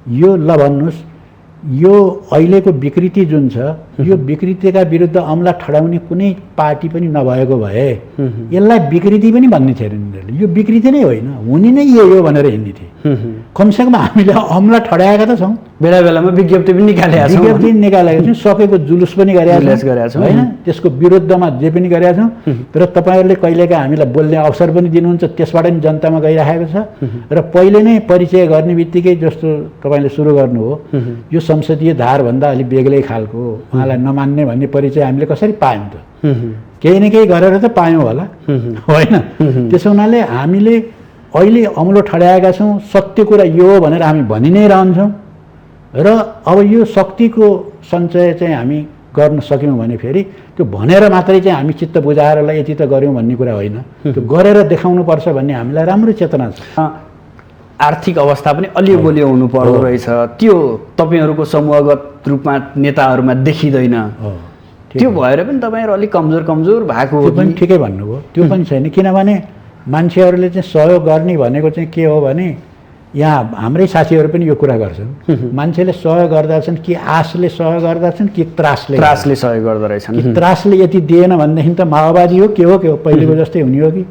यो ल भन्नुहोस्, यो अहिलेको विकृति जुन छ, यो विकृतिका विरुद्ध औँला ठडाउने कुनै पार्टी पनि नभएको भए यसलाई विकृति पनि भन्ने थिएन यिनीहरूले। यो विकृति नै होइन, हुने नै यो भनेर हिँड्ने थिए। कमसेकम हामीले औँला ठडाएका त छौँ, बेला बेलामा विज्ञप्ति पनि निकालेका छौँ, सकेको जुलुस पनि गरेका छौँ होइन, त्यसको विरुद्धमा जे पनि गरेका छौँ। र तपाईँहरूले कहिलेका हामीलाई बोल्ने अवसर पनि दिनुहुन्छ, त्यसबाट पनि जनतामा गइरहेको छ। र पहिले नै परिचय गर्ने बित्तिकै जस्तो तपाईँले सुरु गर्नु हो, यो संसदीय धारभन्दा अलिक बेग्लै खालको, उहाँलाई नमान्ने भन्ने परिचय हामीले कसरी पायौँ त? केही न केही गरेर त पायौँ होला होइन। त्यसो हुनाले हामीले अहिले औँलो ठड्याएका छौँ, सत्य कुरा यो हो भनेर हामी भनि नै रहन्छौँ। र अब यो शक्तिको सञ्चय चाहिँ हामी गर्न सक्यौँ भने फेरि त्यो भनेर मात्रै चाहिँ हामी चित्त बुझाएर ल यति त गऱ्यौँ भन्ने कुरा होइन, त्यो गरेर देखाउनुपर्छ भन्ने हामीलाई राम्रो चेतना छ। आर्थिक अवस्था पनि अलि बलियो हुनु पर्दो रहेछ, त्यो तपाईँहरूको समूहगत रूपमा नेताहरूमा देखिँदैन। त्यो भएर पनि तपाईँहरू अलिक कमजोर भएको हो। त्यो पनि ठिकै भन्नुभयो, त्यो पनि छैन। किनभने मान्छेहरूले चाहिँ सहयोग गर्ने भनेको चाहिँ के हो भने, यहाँ हाम्रै साथीहरू पनि यो कुरा गर्छन्, मान्छेले सहयोग गर्दछन् कि आशले सहयोग गर्दछन् कि त्रासले सहयोग गर्दो रहेछन्। त्रासले यति दिएन भनेदेखि त माओवादी हो के हो पहिलेको जस्तै हुने हो कि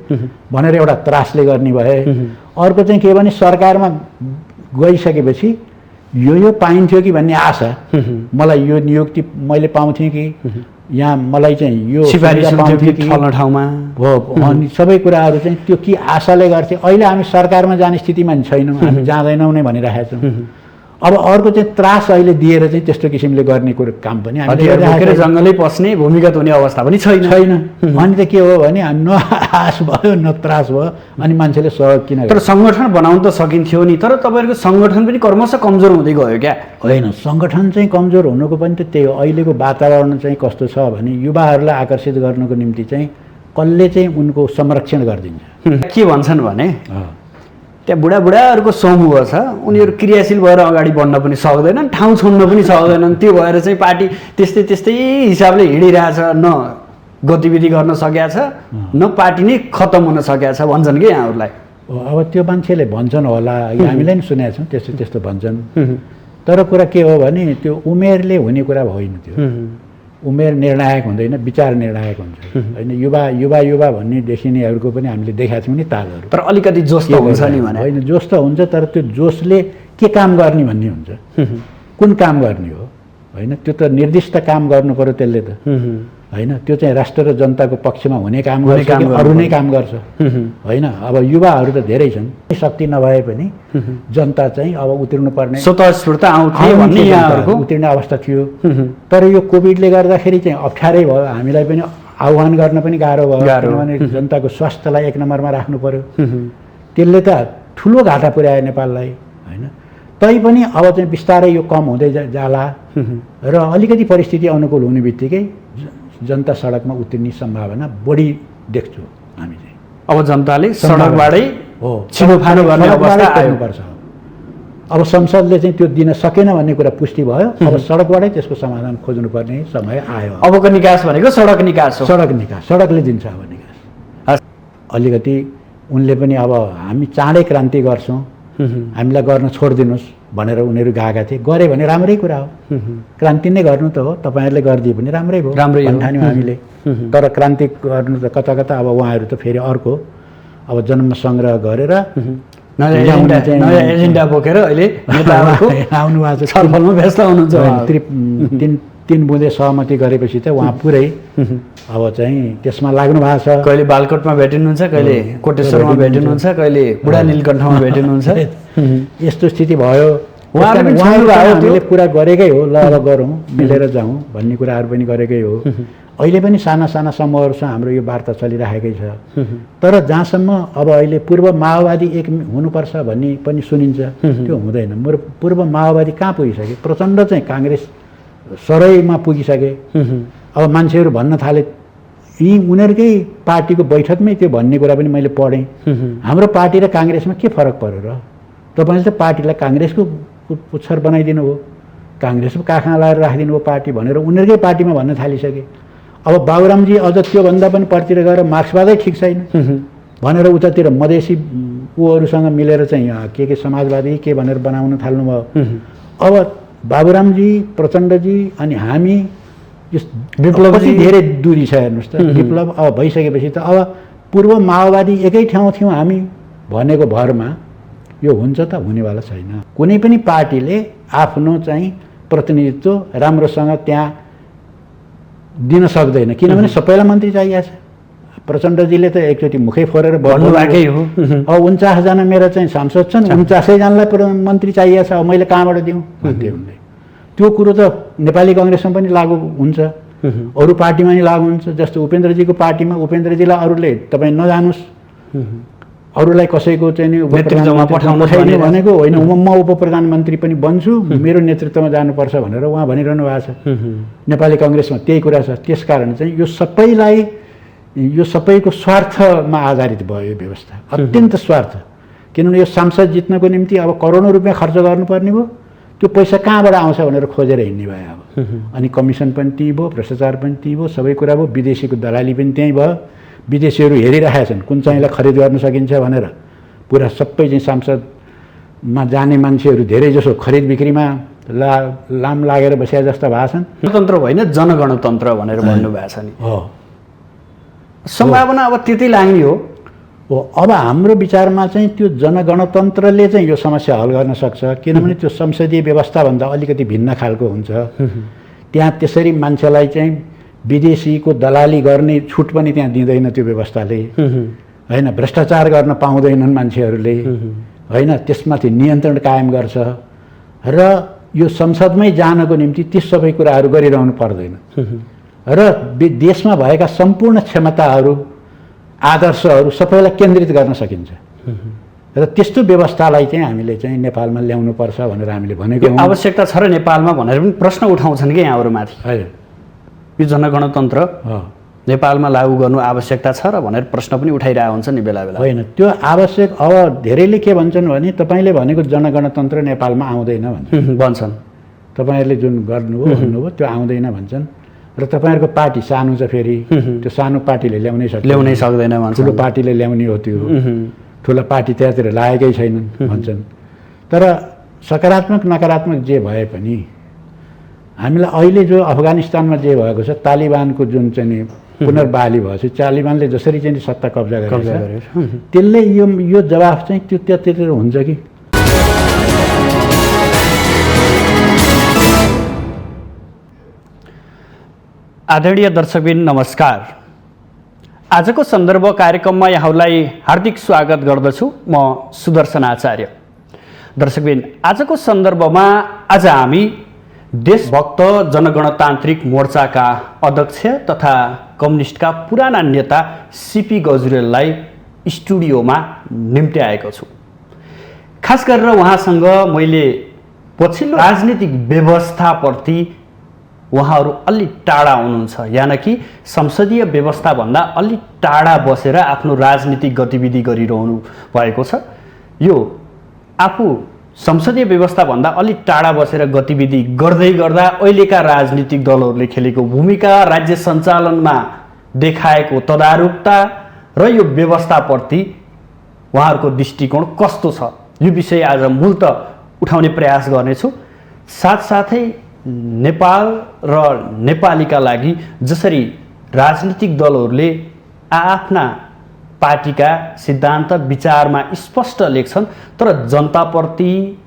भनेर एउटा त्रासले गर्ने भए। अर्को चाहिँ के भने सरकारमा गइसकेपछि यो पाइन्थ्यो कि भन्ने आशा, मलाई यो नियुक्ति मैले पाउँथेँ कि यहाँ मलाई चाहिँ यो सिफारिस पाउँथेँ कि फल्न ठाउँमा हो, अनि सबै कुराहरू चाहिँ त्यो कि आशाले गर्थे। अहिले हामी सरकारमा जाने स्थितिमा छैनौँ, हामी जाँदैनौँ नै भनिरहेका छौँ। अब अर्को चाहिँ त्रास अहिले दिएर चाहिँ त्यस्तो किसिमले गर्ने कुरो काम पनि हामीले जङ्गलै पस्ने भूमिगत हुने अवस्था पनि छैन। अनि त के हो भने न आश भयो न त्रास भयो, अनि मान्छेले सहयोग किन। तर सङ्गठन बनाउन त सकिन्थ्यो नि, तर तपाईँहरूको सङ्गठन पनि क्रमशः कमजोर हुँदै गयो क्या? होइन, सङ्गठन चाहिँ कमजोर हुनुको पनि त त्यही हो। अहिलेको वातावरण चाहिँ कस्तो छ भने युवाहरूलाई आकर्षित गर्नको निम्ति चाहिँ कसले चाहिँ उनको संरक्षण गरिदिन्छ। के भन्छन् भने त्यहाँ बुढाबुढाहरूको समूह छ, उनीहरू क्रियाशील भएर अगाडि बढ्न पनि सक्दैनन्, ठाउँ छोड्न पनि सक्दैनन्। त्यो भएर चाहिँ पार्टी त्यस्तै हिसाबले हिँडिरहेछ, न गतिविधि गर्न सकेका छ, न पार्टी नै खत्तम हुन सकेका छ भन्छन् कि यहाँहरूलाई। अब त्यो मान्छेले भन्छन् होला, हामीले पनि सुनेका छौँ त्यस्तो भन्छन्। तर कुरा के हो भने त्यो उमेरले हुने कुरा होइन। त्यो उमेर निर्णायक हुँदैन, विचार निर्णायक हुन्छ होइन। युवा भन्ने देखिनेहरूको पनि हामीले देखाएको छौँ नि तालहरू। तर अलिकति जोस त हुन्छ नि भने होइन, जोस त हुन्छ, तर त्यो जोसले के काम गर्ने भन्ने हुन्छ, कुन काम गर्ने हो होइन। त्यो त निर्दिष्ट काम गर्नु पर्यो त्यसले त होइन। त्यो चाहिँ राष्ट्र र जनताको पक्षमा हुने काम गर्छ, अरू नै काम गर्छ होइन। अब युवाहरू त धेरै छन्, शक्ति नभए पनि जनता चाहिँ अब उत्रिनु पर्ने उत्रिने अवस्था थियो। तर यो कोभिडले गर्दाखेरि चाहिँ अप्ठ्यारै भयो, हामीलाई पनि आह्वान गर्न पनि गाह्रो भयो, किनभने जनताको स्वास्थ्यलाई एक नम्बरमा राख्नु पर्यो। त्यसले त ठुलो घाटा पुर्यायो नेपाललाई होइन। तैपनि अब चाहिँ बिस्तारै यो कम हुँदै जाला र अलिकति परिस्थिति अनुकूल हुने बित्तिकै जनता सडकमा उत्रिने सम्भावना बढी देख्छु हामी चाहिँ। अब जनताले सडकबाटै छिनोफानो गर्ने अवस्था आउनुपर्छ। अब संसदले चाहिँ त्यो दिन सकेन भन्ने कुरा पुष्टि भयो, अब सडकबाटै त्यसको समाधान खोज्नुपर्ने समय आयो। अबको निकास भनेको सडक निकास हो। सडकले दिन्छ अब निकास। अलिकति उनले पनि अब हामी चाँडै क्रान्ति गर्छौँ, हामीलाई गर्न छोडिदिनुहोस् भनेर उनीहरू गएका थिए। गरे भने राम्रै कुरा हो, क्रान्ति नै गर्नु त हो, तपाईँहरूले गरिदिए पनि राम्रै भयो ठान्यौँ हामीले। तर क्रान्ति गर्नु त कता अब उहाँहरू त फेरि अर्को अब जन्म सङ्ग्रह गरेर नयाँ एजेन्डा बोकेर अहिले आउनु भएको छ, छलफलमा व्यस्त हुनुहुन्छ। तीन बुँदे सहमति गरेपछि त उहाँ पुरै अब चाहिँ त्यसमा लाग्नु भएको छ। कहिले बालकोटमा भेटिनुहुन्छ, कहिले कोटेश्वरमा भेटिनुहुन्छ, कहिले बुढा नीलकण्ठमा भेटिनुहुन्छ। यस्तो स्थिति भयो। हामीले कुरा गरेकै हो, ल अब गरौँ, मिलेर जाउँ भन्ने कुराहरू पनि गरेकै हो। अहिले पनि साना समूहहरूसँग हाम्रो यो वार्ता चलिरहेकै छ। तर जहाँसम्म अब अहिले पूर्व माओवादी एक हुनुपर्छ भन्ने पनि सुनिन्छ, त्यो हुँदैन। पूर्व माओवादी कहाँ पुगिसके, प्रचण्ड चाहिँ काङ्ग्रेस सरैमा पुगिसके। अब मान्छेहरू भन्न थाले यी उनीहरूकै पार्टीको बैठकमै त्यो भन्ने कुरा पनि मैले पढेँ। हाम्रो पार्टी र काङ्ग्रेसमा के फरक पर्यो र? तपाईँले त पार्टीलाई काङ्ग्रेसको पुच्छर बनाइदिनु हो, काङ्ग्रेसको काखमा लगाएर राखिदिनु हो पार्टी भनेर उनीहरूकै पार्टीमा भन्न थालिसके। अब बाबुरामजी अझ त्योभन्दा पनि परतिर गएर मार्क्सवादै ठिक छैन, भनेर उतातिर मधेसी ऊहरूसँग मिलेर चाहिँ के समाजवादी के भनेर बनाउन थाल्नुभयो। अब बाबुरामजी, प्रचण्डजी अनि हामी यस विप्लव कति धेरै दूरी छ हेर्नुहोस् त। विप्लव अब भइसकेपछि त अब पूर्व माओवादी एकै ठाउँ थियौँ हामी भनेको भरमा यो हुन्छ त? हुनेवाला छैन। कुनै पनि पार्टीले आफ्नो चाहिँ प्रतिनिधित्व राम्रोसँग त्यहाँ दिन सक्दैन, किनभने सबैलाई मन्त्री चाहिएको छ। प्रचण्डजीले त एकचोटि मुखै फोरेर भन्नुभएकै हो। अब 49जना मेरा चाहिँ सांसद छन्, 49जनालाई मन्त्री चाहिएको छ, अब मैले कहाँबाट दिउँ भन्थे उनले। त्यो कुरो त नेपाली कङ्ग्रेसमा पनि लागु हुन्छ, अरू पार्टीमा नि लागु हुन्छ। जस्तो उपेन्द्रजीको पार्टीमा उपेन्द्रजीलाई अरूले तपाईँ नजानुस्, अरूलाई कसैको चाहिँ नेतृत्वमा पठाउनु भनेको होइन, म उप प्रधानमन्त्री पनि बन्छु, मेरो नेतृत्वमा जानुपर्छ भनेर उहाँ भनिरहनु भएको छ। नेपाली कङ्ग्रेसमा त्यही कुरा छ। त्यसकारण चाहिँ यो सबैको स्वार्थमा आधारित भयो यो व्यवस्था, अत्यन्त स्वार्थ। किनभने यो सांसद जित्नको निम्ति अब करोडौँ रुपियाँ खर्च गर्नुपर्ने भयो, त्यो पैसा कहाँबाट आउँछ भनेर खोजेर हिँड्ने भयो अब। अनि कमिसन पनि त्यही भयो, भ्रष्टाचार पनि त्यही भयो, सबै कुरा भयो। विदेशीको दलाली पनि त्यहीँ भयो। विदेशीहरू हेरिरहेका छन् कुन चाहिँलाई खरिद गर्न सकिन्छ भनेर। पुरा सबै चाहिँ सांसदमा जाने मान्छेहरू धेरैजसो खरिद बिक्रीमा लाम लागेर बसिया जस्ता भएका छन्। गणतन्त्र होइन जनगणतन्त्र भनेर भन्नुभएको छ नि। हो, सम्भावना अब त्यतै लाग्ने हो। अब हाम्रो विचारमा चाहिँ त्यो जनगणतन्त्रले चाहिँ यो समस्या हल गर्न सक्छ, किनभने त्यो संसदीय व्यवस्थाभन्दा अलिकति भिन्न खालको हुन्छ। त्यहाँ त्यसरी मान्छेलाई चाहिँ विदेशीको दलाली गर्ने छुट पनि त्यहाँ दिँदैन त्यो व्यवस्थाले, होइन। भ्रष्टाचार गर्न पाउँदैनन् मान्छेहरूले, होइन। त्यसमाथि नियन्त्रण कायम गर्छ र यो संसदमै जानको निम्ति ती सबै कुराहरू गरिरहनु पर्दैन र देशमा भएका सम्पूर्ण क्षमताहरू, आदर्शहरू सबैलाई केन्द्रित गर्न सकिन्छ र त्यस्तो व्यवस्थालाई चाहिँ हामीले चाहिँ नेपालमा ल्याउनुपर्छ भनेर हामीले भनेको हौँ। आवश्यकता छ र नेपालमा भनेर पनि प्रश्न उठाउँछन् कि यहाँहरूमाथि। यो जनगणतन्त्र नेपालमा लागू गर्नु आवश्यकता छ र भनेर प्रश्न पनि उठाइरहेको हुन्छ नि बेला बेला। होइन, त्यो आवश्यक। अब धेरैले के भन्छन् भने तपाईँले भनेको जनगणतन्त्र नेपालमा आउँदैन भन्छन्। तपाईँहरूले जुन गर्नुभयो भन्नुभयो त्यो आउँदैन भन्छन् र तपाईँहरूको पार्टी सानो छ, फेरि त्यो सानो पार्टीले ल्याउनै सक्दैन भन्छ। ठुलो पार्टीले ल्याउने हो, त्यो ठुलो पार्टी त्यहाँतिर लागेकै छैनन् भन्छन्। तर सकारात्मक नकारात्मक जे भए पनि हामीलाई अहिले जो अफगानिस्तानमा जे भएको छ, तालिबानको जुन चाहिँ पुनर्बहाली भएपछि तालिबानले जसरी चाहिँ सत्ता कब्जा गरेको छ, त्यसले यो जवाफ चाहिँ त्यो त्यतिर हुन्छ कि। आदरणीय दर्शकबिन नमस्कार। आजको सन्दर्भ कार्यक्रममा यहाँहरूलाई हार्दिक स्वागत गर्दछु। म सुदर्शन आचार्य। दर्शकबिन, आजको सन्दर्भमा आज हामी देशभक्त जनगणतान्त्रिक मोर्चाका अध्यक्ष तथा कम्युनिस्टका पुराना नेता सीपी गजुरेललाई स्टुडियोमा निम्त्याएको छु। खास गरेर उहाँसँग मैले पछिल्लो राजनीतिक व्यवस्थाप्रति उहाँहरू अलि टाढा हुनुहुन्छ, यानि कि संसदीय व्यवस्थाभन्दा अलि टाढा बसेर आफ्नो राजनीतिक गतिविधि गरिरहनु भएको छ। यो आफू संसदीय व्यवस्थाभन्दा अलि टाढा बसेर गतिविधि गर्दै गर्दा अहिलेका राजनीतिक दलहरूले खेलेको भूमिका, राज्य सञ्चालनमा देखाएको तदारुकता र यो व्यवस्थाप्रति उहाँहरूको दृष्टिकोण कस्तो छ, यो विषय आज मूलत उठाउने प्रयास गर्नेछु। साथसाथै नेपाल र नेपालीका लागि जसरी राजनीतिक दलहरूले आफ्ना पार्टीका सिद्धान्त विचारमा स्पष्ट लेख्छन् तर जनताप्रति,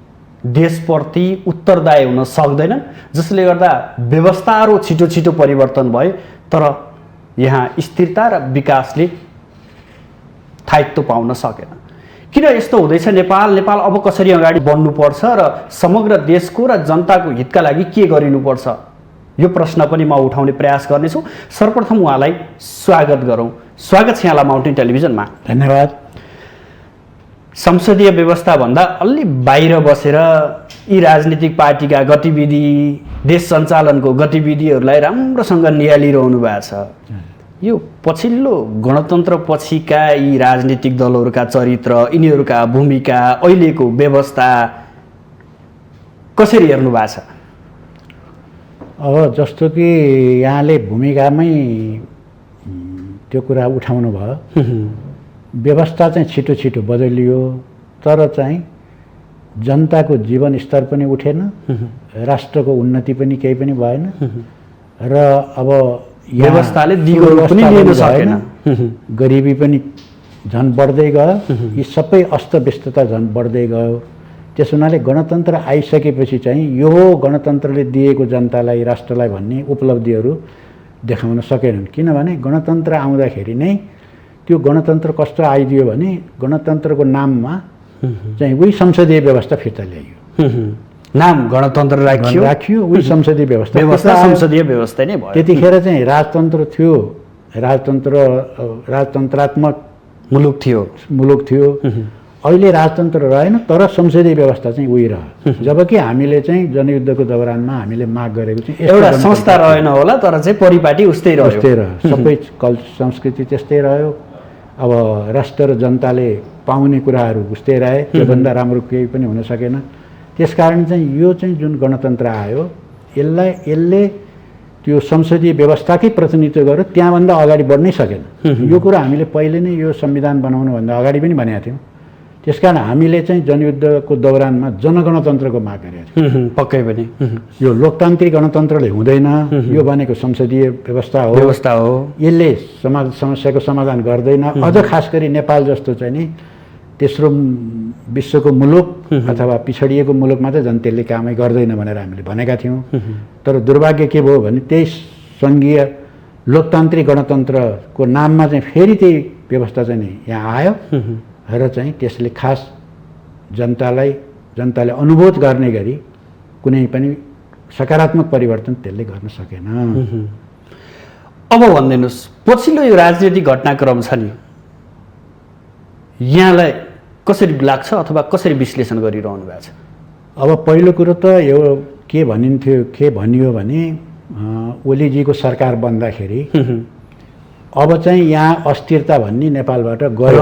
देशप्रति उत्तरदायी हुन सक्दैनन्, जसले गर्दा व्यवस्थाहरू छिटो छिटो परिवर्तन भए तर यहाँ स्थिरता र विकासले स्थायित्व पाउन सकेन। किन यस्तो हुँदैछ? नेपाल अब कसरी अगाडि बढ्नुपर्छ र समग्र देशको र जनताको हितका लागि के गरिनुपर्छ, यो प्रश्न पनि म उठाउने प्रयास गर्नेछु। सर्वप्रथम उहाँलाई स्वागत गरौँ। स्वागत छ यहाँलाई माउन्टेन टेलिभिजनमा। धन्यवाद। संसदीय व्यवस्थाभन्दा अलि बाहिर बसेर यी राजनीतिक पार्टीका गतिविधि, देश सञ्चालनको गतिविधिहरूलाई राम्रोसँग निहालिरहनु भएको छ। यो पछिल्लो गणतन्त्र पछिका यी राजनीतिक दलहरूका चरित्र, यिनीहरूका भूमिका, अहिलेको व्यवस्था कसरी हेर्नु भएको छ? अब जस्तो कि यहाँले भूमिकामै त्यो कुरा उठाउनु भयो। व्यवस्था चाहिँ छिटो छिटो बदलियो, तर चाहिँ जनताको जीवन स्तर पनि उठेन, राष्ट्रको उन्नति पनि केही पनि भएन र अब व्यवस्थाले दिगो पनि लिन सकेन, गरिबी पनि झन् बढ्दै गयो, यी सबै अस्तव्यस्तता झन् बढ्दै गयो। त्यस हुनाले गणतन्त्र आइसकेपछि चाहिँ यो गणतन्त्रले दिएको जनतालाई, राष्ट्रलाई भन्ने उपलब्धिहरू देखाउन सकेनन्। किनभने गणतन्त्र आउँदाखेरि नै त्यो गणतन्त्र कस्तो आइदियो भने गणतन्त्रको नाममा चाहिँ उही संसदीय व्यवस्था फिर्ता ल्याइयो। नाम गणतन्त्र राखियो, उही संसदीय व्यवस्था संसदीय व्यवस्था नै भयो। त्यतिखेर चाहिँ राजतन्त्र थियो, राजतन्त्रात्मक मुलुक थियो। अहिले राजतन्त्र रहेन, तर संसदीय व्यवस्था चाहिँ उही रह्यो। जबकि हामीले चाहिँ जनयुद्धको दौरानमा हामीले माग गरेको चाहिँ एउटा संस्था रहेन होला, तर चाहिँ परिपाटी उस्तै रह्यो। सबै संस्कृति त्यस्तै रह्यो। अब राष्ट्र र जनताले पाउने कुराहरू उस्तै रहे, त्योभन्दा राम्रो केही पनि हुन सकेन। त्यसकारण चाहिँ यो चाहिँ जुन गणतन्त्र आयो, यसले त्यो संसदीय व्यवस्थाकै प्रतिनिधित्व गर्यो, त्यहाँभन्दा अगाडि बढ्नै सकेन। यो कुरा हामीले पहिले नै यो संविधान बनाउनुभन्दा अगाडि पनि भनेका थियौँ। त्यसकारण हामीले चाहिँ जनयुद्धको दौरानमा जनगणतन्त्रको माग गरेका थियौँ। पक्कै पनि यो लोकतान्त्रिक गणतन्त्रले हुँदैन, यो भनेको संसदीय व्यवस्था हो, यसले समाज समस्याको समाधान गर्दैन। अझ खास गरी नेपाल जस्तो चाहिँ नि तेस्रो विश्वको मुलुक अथवा पिछडिएको मुलुकमा त झन् त्यसले कामै गर्दैन भनेर हामीले भनेका थियौँ। तर दुर्भाग्य के भयो भने त्यही सङ्घीय लोकतान्त्रिक गणतन्त्रको नाममा चाहिँ फेरि त्यही व्यवस्था चाहिँ नि यहाँ आयो र चाहिँ त्यसले खास जनताले अनुभूत गर्ने गरी कुनै पनि सकारात्मक परिवर्तन त्यसले गर्न सकेन। अब भनिदिनुहोस्, पछिल्लो यो राजनीतिक घटनाक्रम छ नि, यहाँलाई कसरी लाग्छ अथवा कसरी विश्लेषण गरिरहनु भएको छ? अब पहिलो कुरो त यो के भनियो भने ओलीजीको सरकार बन्दाखेरि अब चाहिँ यहाँ अस्थिरता भन्ने नेपालबाट गयो।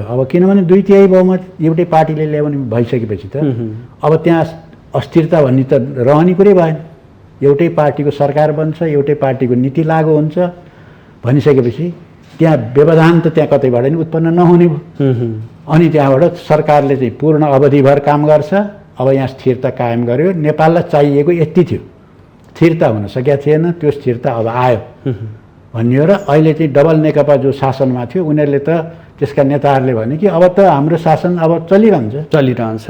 अब किनभने 2/3 बहुमत एउटै पार्टीले ल्याउने भइसकेपछि त अब त्यहाँ अस्थिरता भन्ने त रहने कुरै भएन। एउटै पार्टीको सरकार बन्छ, एउटै पार्टीको नीति लागू हुन्छ भनिसकेपछि त्यहाँ व्यवधान त त्यहाँ कतैबाट नि उत्पन्न नहुने भयो। अनि त्यहाँबाट सरकारले चाहिँ पूर्ण अवधिभर काम गर्छ। अब यहाँ स्थिरता कायम गर्यो। नेपाललाई चाहिएको यति थियो, स्थिरता हुन सकेका थिएन, त्यो स्थिरता अब आयो भनियो। र अहिले चाहिँ डबल नेकपा जो शासनमा थियो उनीहरूले त त्यसका नेताहरूले भने कि अब त हाम्रो शासन अब चलिरहन्छ।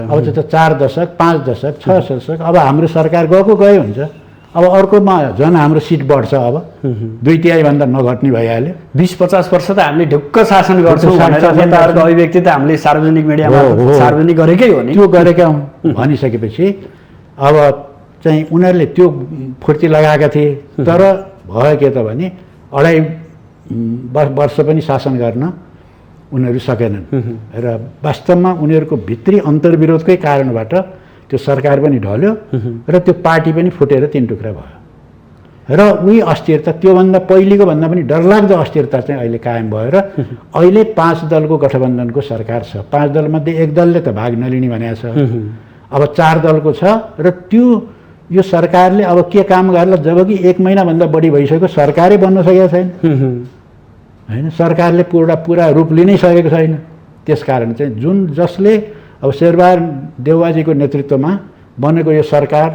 अब त 4 दशक 5 दशक 6 दशक अब हाम्रो सरकार गयो हुन्छ। अब अर्कोमा झन् हाम्रो सिट बढ्छ। अब 2/3 भन्दा नघट्ने भइहाल्यो। 20-50 वर्ष त हामीले ढुक्क शासन गर्छौँ भनेर नेताहरूको अभिव्यक्ति त हामीले सार्वजनिक मिडियामा सार्वजनिक गरेकै हो नि। त्यो गरेका भनिसकेपछि अब चाहिँ उनीहरूले त्यो फुर्ती लगाएका थिए। तर भयो के त भने 2.5 वर्ष पनि शासन गर्न उनीहरू सकेनन्। र वास्तवमा उनीहरूको भित्री अन्तर्विरोधकै कारणबाट त्यो सरकार पनि ढल्यो र त्यो पार्टी पनि फुटेर 3 टुक्रा भयो। र उही अस्थिरता त्योभन्दा पहिलेको भन्दा पनि डरलाग्दो अस्थिरता चाहिँ अहिले कायम भयो। र अहिले 5 दलको गठबन्धनको सरकार छ। 5 दलमध्ये 1 दलले त भाग नलिने भनेको छ। अब 4 दलको छ र त्यो यो सरकारले अब के काम गर्ला, जबकि 1 महिनाभन्दा बढी भइसक्यो सरकारै बन्न सकेको छैन हैन। सरकारले पुरा रूप लिनै सकेको छैन। त्यसकारण चाहिँ जसले अब शेरबहादुर देउवाजीको नेतृत्वमा बनेको यो सरकार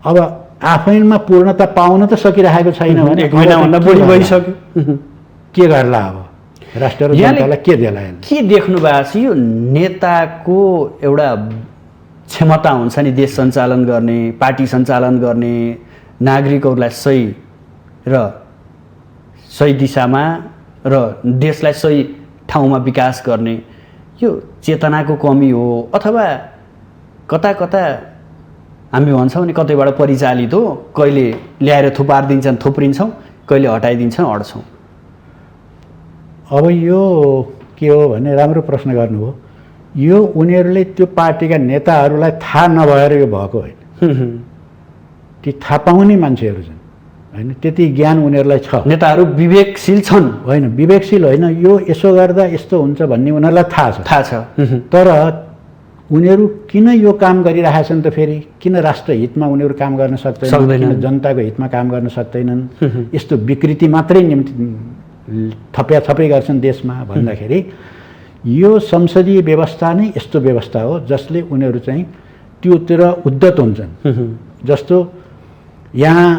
अब आफैमा पूर्णता पाउन त सकिरहेको छैन भने 1 महिनाभन्दा बढी भइसक्यो। के गर्ला अब राष्ट्र र जनतालाई के देला? के देख्नु भएको छ? यो नेताको एउटा क्षमता हुन्छ नि देश सञ्चालन गर्ने, पार्टी सञ्चालन गर्ने, नागरिकहरूलाई सही दिशामा र देशलाई सही ठाउँमा विकास गर्ने, यो चेतनाको कमी हो अथवा कता हामी भन्छौँ नि कतैबाट परिचालित हो? कहिले ल्याएर थुपारिदिन्छन् थुप्रिन्छौँ, कहिले हटाइदिन्छन् अड्छौँ। अब यो के हो भने राम्रो प्रश्न गर्नुभयो। यो उनीहरूले त्यो पार्टीका नेताहरूलाई थाहा नभएर यो भएको होइन। ती थाहा पाउने मान्छेहरू छन् हैन, त्यति ज्ञान उनीहरूलाई छ। नेताहरू विवेकशील छन् होइन, विवेकशील होइन, यो यसो गर्दा यस्तो हुन्छ भन्ने उनीहरूलाई थाहा छ। तर उनीहरू किन यो काम गरिरहेछन् त? फेरि किन राष्ट्र हितमा उनीहरू काम गर्न सक्दैनन्? किन जनताको हितमा काम गर्न सक्दैनन्? यस्तो विकृति मात्रै थपै गर्छन् देशमा भन्दाखेरि यो संसदीय व्यवस्था नै यस्तो व्यवस्था हो जसले उनीहरू चाहिँ त्योतिर उद्धत हुन्छन्। जस्तो यहाँ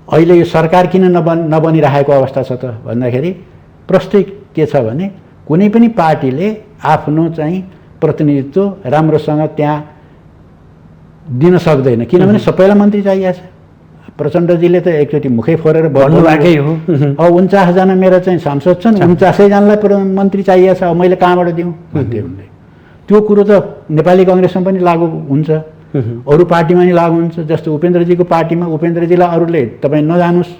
अहिले यो सरकार किन नबनिरहेको अवस्था छ त भन्दाखेरि प्रश्न के छ भने कुनै पनि पार्टीले आफ्नो चाहिँ प्रतिनिधित्व राम्रोसँग त्यहाँ दिन सक्दैन, किनभने सबैलाई मन्त्री चाहिएको छ। प्रचण्डजीले त एकचोटि मुखै फोरेर भन्नुभएकै हो। अब 49जना मेरा चाहिँ सांसद छन्, 49जनालाई मन्त्री चाहिएको छ, अब मैले कहाँबाट दिउँ भन्थे उनले। त्यो कुरो त नेपाली कङ्ग्रेसमा पनि लागु हुन्छ, अरू पार्टीमा नि लागु हुन्छ। जस्तो उपेन्द्रजीको पार्टीमा उपेन्द्रजीलाई अरूले तपाईँ नजानुस्,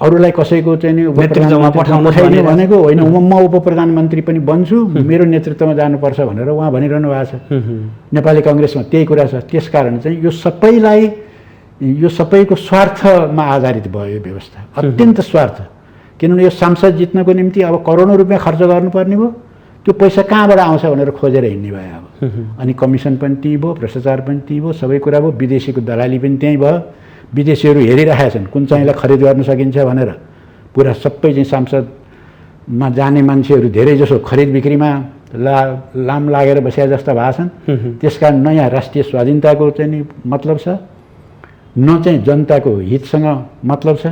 अरूलाई कसैको चाहिँ नि पठाइदिनु भनेको होइन, म उप प्रधानमन्त्री पनि बन्छु, मेरो नेतृत्वमा जानुपर्छ भनेर उहाँ भनिरहनु भएको छ। नेपाली कङ्ग्रेसमा त्यही कुरा छ। त्यसकारण चाहिँ यो सबैको स्वार्थमा आधारित भयो यो व्यवस्था, अत्यन्त स्वार्थ। किनभने यो सांसद जित्नको निम्ति अब करोडौँ रुपियाँ खर्च गर्नुपर्ने भयो, त्यो पैसा कहाँबाट आउँछ भनेर खोजेर हिँड्ने भयो अब। अनि कमिसन पनि त्यहीँ भयो, भ्रष्टाचार पनि त्यहीँ भयो, सबै कुरा भयो। विदेशीको दलाली पनि त्यहीँ भयो। विदेशीहरू हेरिरहेका छन् कुन चाहिँलाई खरिद गर्न सकिन्छ भनेर। पुरा सबै चाहिँ सांसदमा जाने मान्छेहरू धेरै जसो खरिद बिक्रीमा लाम लागेर बसेका जस्ता भएको छन्। त्यसकारण न यहाँ राष्ट्रिय स्वाधीनताको चाहिँ नि मतलब छ, न चाहिँ जनताको हितसँग मतलब छ।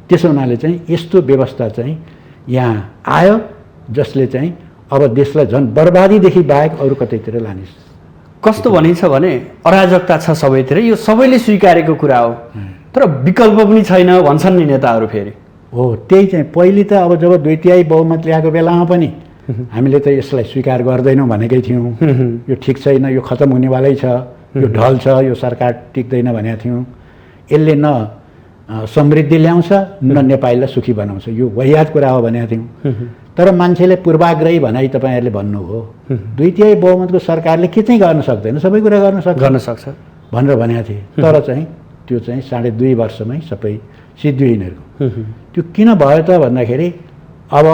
त्यसो हुनाले चाहिँ यस्तो व्यवस्था चाहिँ यहाँ आयो जसले चाहिँ अब देशलाई झन् बर्बादीदेखि बाहेक अरू कतैतिर लाने। कस्तो भनिन्छ भने अराजकता छ सबैतिर, यो सबैले स्वीकारेको कुरा हो, तर विकल्प पनि छैन भन्छन् नि नेताहरू। फेरि हो त्यही चाहिँ पहिले त अब जब 2/3 बहुमत ल्याएको बेलामा पनि हामीले त यसलाई स्वीकार गर्दैनौँ भनेकै थियौँ। यो ठिक छैन, यो खतम हुनेवालै छ, यो ढल छ, यो सरकार टिक्दैन भनेका थियौँ। यसले न समृद्धि ल्याउँछ न नेपालीलाई सुखी बनाउँछ, यो वाहियात कुरा हो भनेका थियौँ। तर मान्छेले पूर्वाग्रही भनाइ तपाईँहरूले भन्नुभयो, 2/3 बहुमतको सरकारले के चाहिँ गर्न सक्दैन, सबै कुरा गर्न सक्छ भनेर भनेका थिए। तर चाहिँ त्यो चाहिँ 2.5 वर्षमै सबै सिद्धियो यिनीहरूको। त्यो किन भयो त भन्दाखेरि अब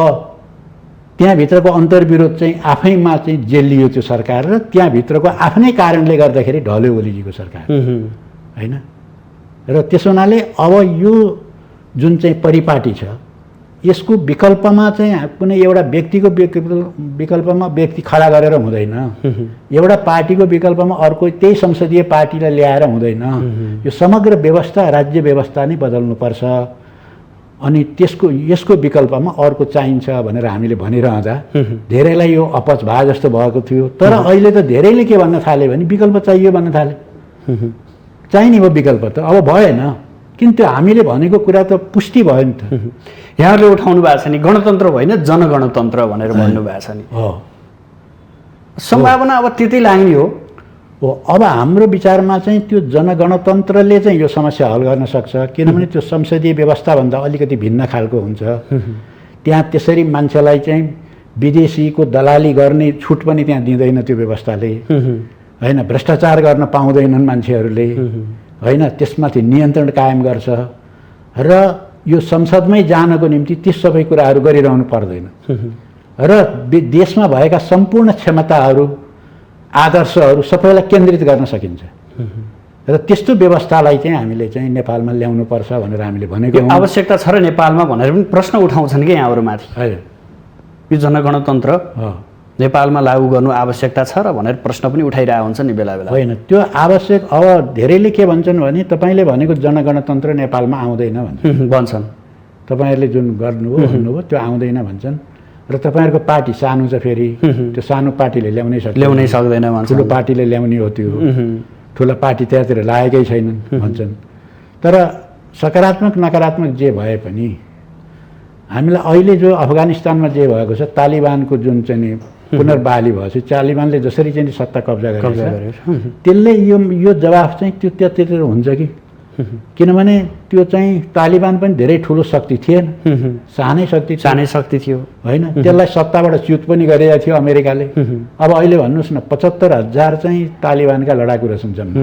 त्यहाँभित्रको अन्तर्विरोध चाहिँ आफैमा चाहिँ जेलियो त्यो सरकार, र त्यहाँभित्रको आफ्नै कारणले गर्दाखेरि ढल्यो ओलीजीको सरकार होइन। र त्यसो हुनाले अब यो जुन चाहिँ परिपाटी छ यसको विकल्पमा चाहिँ कुनै एउटा व्यक्तिको विकल्पमा व्यक्ति खडा गरेर हुँदैन, एउटा पार्टीको विकल्पमा अर्को त्यही संसदीय पार्टीलाई ल्याएर हुँदैन। यो समग्र व्यवस्था राज्य व्यवस्था नै बदल्नुपर्छ। अनि यसको विकल्पमा अर्को चाहिन्छ भनेर हामीले भनिरहँदा धेरैलाई यो अपच भए जस्तो भएको थियो। तर अहिले त धेरैले के भन्न थाले भने विकल्प चाहियो भन्न थाले। चाहिने भयो विकल्प त अब भएन, किन त्यो हामीले भनेको कुरा त पुष्टि भयो नि त। यहाँहरूले उठाउनु भएको छ नि गणतन्त्र होइन जनगणतन्त्र भनेर भन्नुभएको छ नि। सम्भावना अब त्यतै लाग्ने हो। अब हाम्रो विचारमा चाहिँ त्यो जनगणतन्त्रले चाहिँ यो समस्या हल गर्न सक्छ, किनभने त्यो संसदीय व्यवस्थाभन्दा अलिकति भिन्न खालको हुन्छ। त्यहाँ त्यसरी मान्छेलाई चाहिँ विदेशीको दलाली गर्ने छुट पनि त्यहाँ दिँदैन त्यो व्यवस्थाले होइन। भ्रष्टाचार गर्न पाउँदैनन् मान्छेहरूले होइन, त्यसमाथि नियन्त्रण कायम गर्छ। र यो संसदमै जानको निम्ति ती सबै कुराहरू गरिरहनु पर्दैन। र देशमा भएका सम्पूर्ण क्षमताहरू आदर्शहरू सबैलाई केन्द्रित गर्न सकिन्छ। र त्यस्तो व्यवस्थालाई चाहिँ हामीले चाहिँ नेपालमा ल्याउनुपर्छ भनेर हामीले भनेको आवश्यकता छ र नेपालमा भनेर पनि प्रश्न उठाउँछन् कि यहाँहरूमाथि। यो जनगणतन्त्र नेपालमा लागू गर्नु आवश्यकता छ र भनेर प्रश्न पनि उठाइरहेको हुन्छ नि बेला बेला। होइन त्यो आवश्यक, अब धेरैले के भन्छन् भने तपाईँले भनेको जनगणतन्त्र नेपालमा आउँदैन भन्छन्। तपाईँहरूले जुन भन्नुभयो त्यो आउँदैन भन्छन्। र तपाईँहरूको पार्टी सानो छ, फेरि त्यो सानो पार्टीले ल्याउनै सक्दैन भन्छ, ठुलो पार्टीले ल्याउने हो त्यो, ठुलो पार्टी त्यहाँतिर लागेकै छैनन् भन्छन्। तर सकारात्मक नकारात्मक जे भए पनि हामीलाई अहिले जो अफगानिस्तानमा जे भएको छ, तालिबानको जुन चाहिँ पुनर्बहाली भएपछि तालिबानले जसरी चाहिँ सत्ता कब्जा गरेको छ त्यसले यो जवाफ चाहिँ त्यो त्यतिर हुन्छ कि, किनभने त्यो चाहिँ तालिबान पनि धेरै ठुलो शक्ति थिएन, सानै शक्ति थियो होइन। त्यसलाई सत्ताबाट च्युत पनि गरेको थियो अमेरिकाले। अब अहिले भन्नुहोस् न 75,000 चाहिँ तालिबानका लडाकु रहेछन् जम्मा।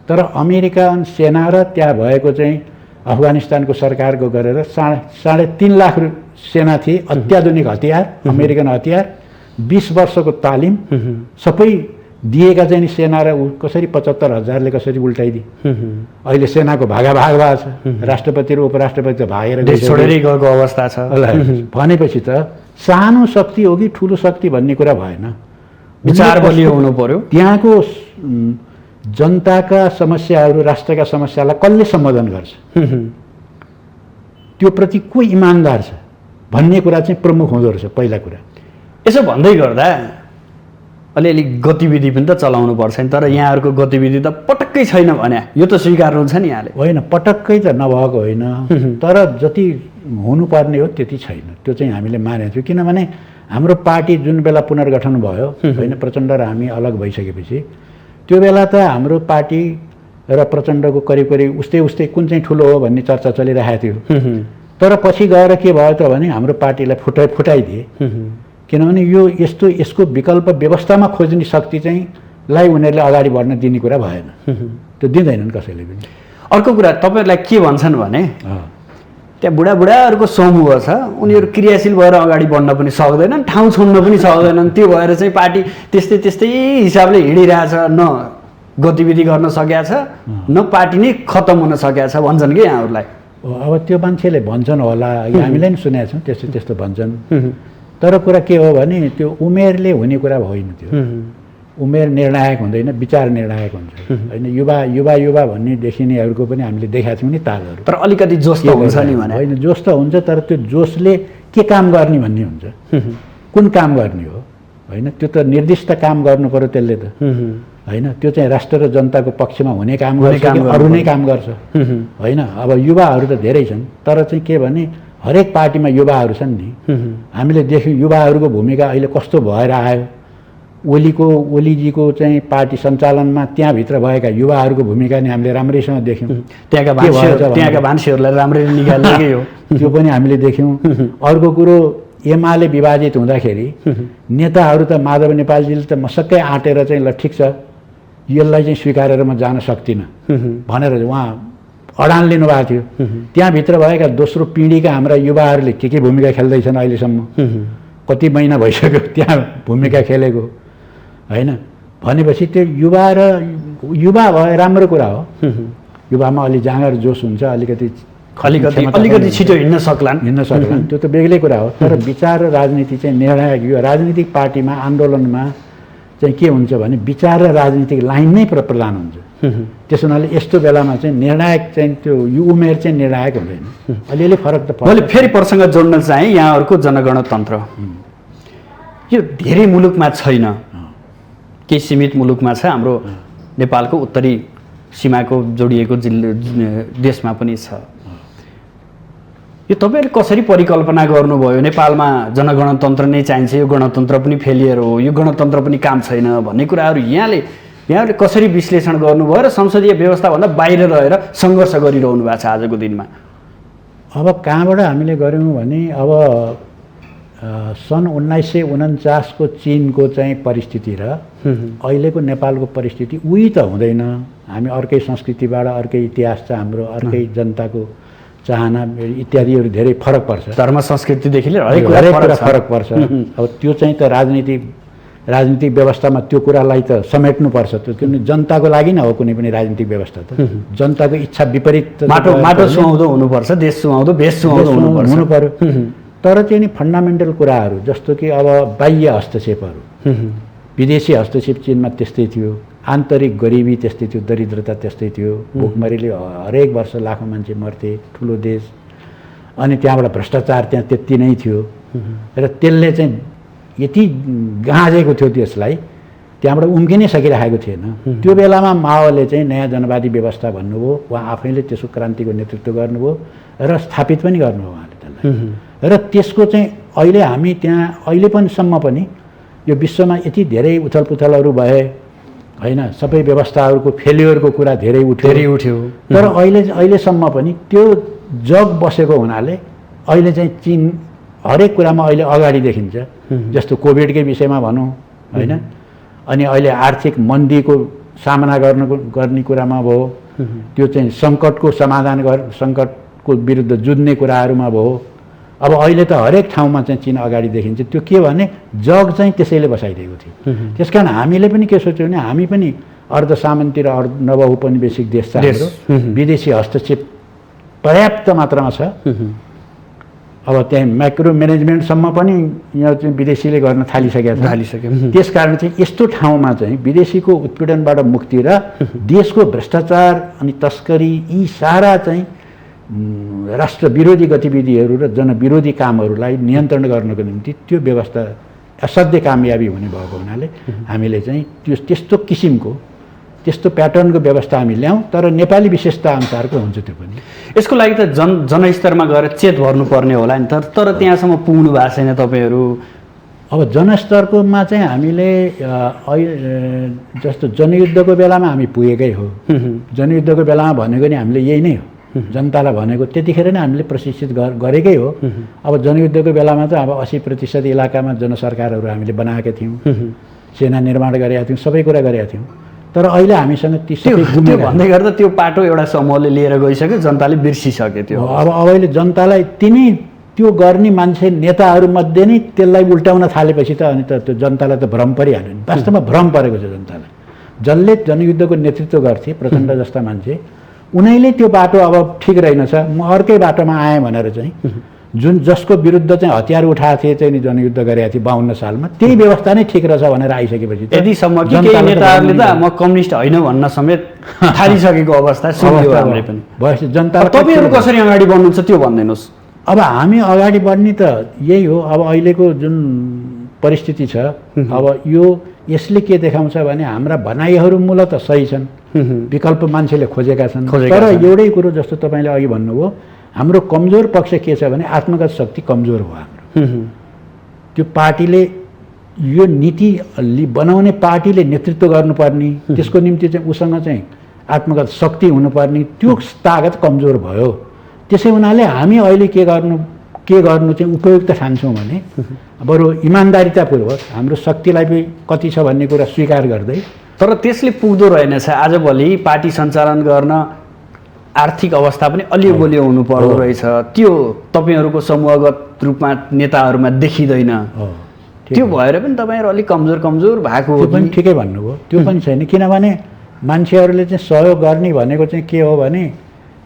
तर अमेरिकन सेना र त्यहाँ भएको चाहिँ अफगानिस्तानको सरकारको गरेर 3.5 लाख सेना थिए, अत्याधुनिक हतियार, अमेरिकन हतियार, 20 वर्षको तालिम, सबै दिएका चाहिँ नि सेना र कसरी 75,000ले कसरी उल्टाइदिए। अहिले सेनाको भागाभाग भएको छ, राष्ट्रपति र उपराष्ट्रपति त भागेर देश छोडेरै गएको अवस्था छ। भनेपछि त सानो शक्ति हो कि ठुलो शक्ति भन्ने कुरा भएन, विचार बलियो हुनु पर्यो। त्यहाँको जनताका समस्याहरू, राष्ट्रका समस्यालाई कसले सम्बोधन गर्छ, त्यो प्रति को इमान्दार छ भन्ने कुरा चाहिँ प्रमुख हुँदो रहेछ पहिला कुरा। यसो भन्दै गर्दा अलिअलि गतिविधि पनि त चलाउनु पर्छ नि, तर यहाँहरूको गतिविधि त पटक्कै छैन भने यो त स्वीकार्नुहुन्छ नि यहाँले? होइन, पटक्कै त नभएको होइन, तर जति हुनुपर्ने हो त्यति छैन, त्यो चाहिँ हामीले मानेको छौँ। किनभने हाम्रो पार्टी जुन बेला पुनर्गठन भयो होइन, प्रचण्ड र हामी अलग भइसकेपछि, त्यो बेला त हाम्रो पार्टी र प्रचण्डको करिब करिब उस्तै कुन चाहिँ ठुलो हो भन्ने चर्चा चलिरहेको थियो। तर पछि गएर के भयो त भने हाम्रो पार्टीलाई फुटाइदिए, किनभने यो यसको विकल्प व्यवस्थामा खोज्ने शक्ति चाहिँ लाई उनीहरूले अगाडि बढ्न दिने कुरा भएन, त्यो दिँदैनन् कसैले पनि। अर्को कुरा तपाईँहरूलाई के भन्छन् भने त्यहाँ बुढाबुढाहरूको समूह छ, उनीहरू क्रियाशील भएर अगाडि बढ्न पनि सक्दैनन्, ठाउँ छोड्न पनि सक्दैनन्, त्यो भएर चाहिँ पार्टी त्यस्तै हिसाबले हिँडिरहेछ, न गतिविधि गर्न सकेको छ न पार्टी नै खत्तम हुन सकेको छ भन्छन् कि यहाँहरूलाई। अब त्यो मान्छेले भन्छन् होला, हामीले पनि सुनेका छौँ त्यस्तो भन्छन्, तर कुरा के हो भने त्यो उमेरले हुने कुरा होइन, त्यो उमेर निर्णायक हुँदैन, विचार निर्णायक हुन्छ होइन। युवा भन्ने देखिनेहरूको पनि हामीले देखाएको छौँ नि तालहरू, तर अलिकति जोस त हुन्छ नि भने। होइन, जोस त हुन्छ, तर त्यो जोसले के काम गर्ने भन्ने हुन्छ, कुन काम गर्ने हो होइन, त्यो त निर्दिष्ट काम गर्नु पर्यो त्यसले त होइन। त्यो चाहिँ राष्ट्र र जनताको पक्षमा हुने काम गर्छ, अरू नै काम गर्छ होइन। अब युवाहरू त धेरै छन्, तर चाहिँ के भने हरेक पार्टीमा युवाहरू छन् नि, हामीले देख्यौँ युवाहरूको भूमिका अहिले कस्तो भएर आयो। ओलीजीको चाहिँ पार्टी सञ्चालनमा त्यहाँभित्र भएका युवाहरूको भूमिका नि हामीले राम्रैसँग देख्यौँ, त्यहाँका मान्छेहरूलाई राम्ररी निकालेकै हो, त्यो पनि हामीले देख्यौँ। अर्को कुरो, एमाले विभाजित हुँदाखेरि नेताहरू त माधव नेपालजीले त मसक्कै आँटेर चाहिँ ल ठिक छ यसलाई चाहिँ स्वीकारेर म जान सक्दिनँ भनेर उहाँ अडान लिनुभएको थियो। त्यहाँभित्र भएका दोस्रो पिँढीका हाम्रा युवाहरूले के भूमिका खेल्दैछन् अहिलेसम्म, कति महिना भइसक्यो त्यहाँ भूमिका खेलेको होइन। भनेपछि त्यो युवा भए राम्रो कुरा हो, युवामा अलि जाँगर जोस हुन्छ, अलिकति छिटो हिँड्न सक्लान्, त्यो त बेग्लै कुरा हो। तर विचार र राजनीति चाहिँ निर्णायक, यो राजनीतिक पार्टीमा आन्दोलनमा चाहिँ के हुन्छ भने विचार र राजनीतिक लाइन नै प्रदान हुन्छ। त्यसो हुनाले यस्तो बेलामा चाहिँ निर्णायक चाहिँ त्यो उमेर चाहिँ निर्णायक हुँदैन, अलिअलि फरक त पर्छ। मैले फेरि प्रसङ्ग जोड्न चाहेँ, यहाँहरूको जनगणतन्त्र यो धेरै मुलुकमा छैन, केही सीमित मुलुकमा छ, हाम्रो नेपालको उत्तरी सीमाको जोडिएको देशमा पनि छ। यो तपाईँले कसरी परिकल्पना गर्नुभयो? नेपालमा जनगणतन्त्र नै चाहिन्छ, यो गणतन्त्र पनि फेलियर हो, यो गणतन्त्र पनि काम छैन भन्ने कुराहरू यहाँले कसरी विश्लेषण गर्नुभयो र संसदीय व्यवस्थाभन्दा बाहिर रहेर सङ्घर्ष गरिरहनु भएको छ आजको दिनमा? अब कहाँबाट हामीले गऱ्यौँ भने अब सन् 1949 को चीनको चाहिँ परिस्थिति र अहिलेको नेपालको परिस्थिति उही त हुँदैन। हामी अर्कै संस्कृतिबाट, अर्कै इतिहास छ हाम्रो, अर्कै जनताको चाहना इत्यादिहरू धेरै फरक पर्छ, धर्म संस्कृतिदेखि लिएर हरेक कुरा फरक पर्छ। अब त्यो चाहिँ त राजनीतिक व्यवस्थामा त्यो कुरालाई त समेट्नुपर्छ, त्यो किनभने जनताको लागि नै हो कुनै पनि राजनीतिक व्यवस्था त, जनताको इच्छा विपरीत माटो सुहाउँदो हुनुपर्छ, देश सुहाउँदो भेष सुहाउँदो हुनु पर्यो। तर चाहिँ नि फन्डामेन्टल कुराहरू जस्तो कि अब बाह्य हस्तक्षेपहरू, विदेशी हस्तक्षेप चीनमा त्यस्तै थियो, आन्तरिक गरिबी त्यस्तै थियो, दरिद्रता त्यस्तै थियो, भोकमरीले हरेक वर्ष लाखौँ मान्छे मर्थे, ठुलो देश, अनि त्यहाँबाट भ्रष्टाचार त्यहाँ त्यति नै थियो र त्यसले चाहिँ यति गाँजेको थियो त्यसलाई, त्यहाँबाट उम्किनै सकिरहेको थिएन। त्यो बेलामा माओले चाहिँ नयाँ जनवादी व्यवस्था भन्नुभयो, उहाँ आफैले त्यसको क्रान्तिको नेतृत्व गर्नुभयो र स्थापित पनि गर्नुभयो उहाँले त्यसलाई। र त्यसको चाहिँ अहिले हामी त्यहाँ अहिले पनि सम्म पनि यो विश्वमा यति धेरै उथलपुथलहरू भए होइन, सबै व्यवस्थाहरूको फेलियरको कुरा धेरै उठ्यो, तर अहिलेसम्म पनि त्यो जग बसेको हुनाले अहिले चाहिँ चीन हरेक कुरामा अहिले अगाडि देखिन्छ। जस्तो कोभिडकै विषयमा भनौँ होइन, अनि अहिले आर्थिक मन्दीको सामना गर्ने कुरामा भयो, त्यो चाहिँ सङ्कटको समाधान सङ्कटको विरुद्ध जुझ्ने कुराहरूमा भयो, अब अहिले त हरेक ठाउँमा चाहिँ चिन अगाडि देखिन्छ। त्यो के भने जग चाहिँ त्यसैले बसाइदिएको थियो। त्यस कारण हामीले पनि के सोच्यौँ भने हामी पनि अर्ध सामन्ती र नवौपनिवेशिक देश छ हाम्रो, विदेशी हस्तक्षेप पर्याप्त मात्रामा छ। अब त्यहाँ माइक्रो म्यानेजमेन्टसम्म पनि यहाँ चाहिँ विदेशीले गर्न थालिसकेको छ। त्यस कारण चाहिँ यस्तो ठाउँमा चाहिँ विदेशीको उत्पीडनबाट मुक्ति र देशको भ्रष्टाचार अनि तस्करी यी सारा चाहिँ राष्ट्र विरोधी गतिविधिहरू र जनविरोधी कामहरूलाई नियन्त्रण गर्नको निम्ति त्यो व्यवस्था असाध्य कामयाबी हुने भएको हुनाले हामीले चाहिँ त्यो त्यस्तो किसिमको त्यस्तो प्याटर्नको व्यवस्था हामी ल्याउँ, तर नेपाली विशेषता अनुसारको हुन्छ त्यो पनि। यसको लागि त जनस्तरमा गएर चेत भर्नुपर्ने होला नि, तर त्यहाँसम्म पुग्नु भएको छैन तपाईँहरू। अब जनस्तरकोमा चाहिँ हामीले जस्तो जनयुद्धको बेलामा हामी पुगेकै हो। जनयुद्धको बेलामा भनेको नि हामीले यही नै हो, जनतालाई भनेको त्यतिखेर नै हामीले प्रशिक्षित गरेकै हो। अब जनयुद्धको बेलामा त अब 80% इलाकामा जनसरकारहरू हामीले बनाएका थियौँ, सेना निर्माण गरेका थियौँ, सबै कुरा गरेका थियौँ। तर अहिले हामीसँग त्यो भन्दै गर्दा त्यो पाटो एउटा समूहले लिएर गइसक्यो, जनताले बिर्सिसक्यो त्यो। अब अहिले जनतालाई तिनी त्यो गर्ने मान्छे नेताहरूमध्ये नै त्यसलाई उल्टाउन थालेपछि त अनि त त्यो जनतालाई त भ्रम परिहाल्यो नि। वास्तवमा भ्रम परेको छ जनतालाई। जसले जनयुद्धको नेतृत्व गर्थे प्रचण्ड जस्ता मान्छे, उनीले त्यो बाटो अब ठिक रहेनछ, म अर्कै बाटोमा आएँ भनेर चाहिँ जसको विरुद्ध चाहिँ हतियार उठाएको थिए चाहिँ जनयुद्ध गरेका थिए 52 सालमा, त्यही व्यवस्था नै ठिक रहेछ भनेर आइसकेपछि यदिसम्म कि केही नेताहरूले त म कम्युनिस्ट होइन भन्न समेत थालिसकेको अवस्था सुन्यो हामीले पनि। भएपछि जनता तपाईँहरू कसरी अगाडि बढ्नुहुन्छ त्यो भनिदिनुहोस्। अब हामी अगाडि बढ्ने त यही हो। अब अहिलेको जुन परिस्थिति छ, अब यसले के देखाउँछ भने हाम्रा भनाइहरू मूलतः सही छन्, विकल्प मान्छेले खोजेका छन्। तर एउटै कुरो जस्तो तपाईँले अघि भन्नुभयो, हाम्रो कमजोर पक्ष के छ भने आत्मगत शक्ति कमजोर हो हाम्रो। त्यो पार्टीले यो नीति बनाउने पार्टीले नेतृत्व गर्नुपर्ने, त्यसको निम्ति चाहिँ उसँग चाहिँ आत्मगत शक्ति हुनुपर्ने, त्यो तागत कमजोर भयो। त्यसै हुनाले हामी अहिले के गर्नु चाहिँ उपयुक्त ठान्छौँ भने बरु इमान्दारितापूर्वक हाम्रो शक्तिलाई पनि कति छ भन्ने कुरा स्वीकार गर्दै। तर त्यसले पुग्दो रहेनछ। आजभोलि पार्टी सञ्चालन गर्न आर्थिक अवस्था पनि अलियो बलियो हुनु पर्दो रहेछ। त्यो तपाईँहरूको समूहगत रूपमा नेताहरूमा देखिँदैन। त्यो भएर पनि तपाईँहरू अलिक कमजोर भएको हो। त्यो पनि ठिकै भन्नुभयो, त्यो पनि छैन। किनभने मान्छेहरूले चाहिँ सहयोग गर्ने भनेको चाहिँ के हो भने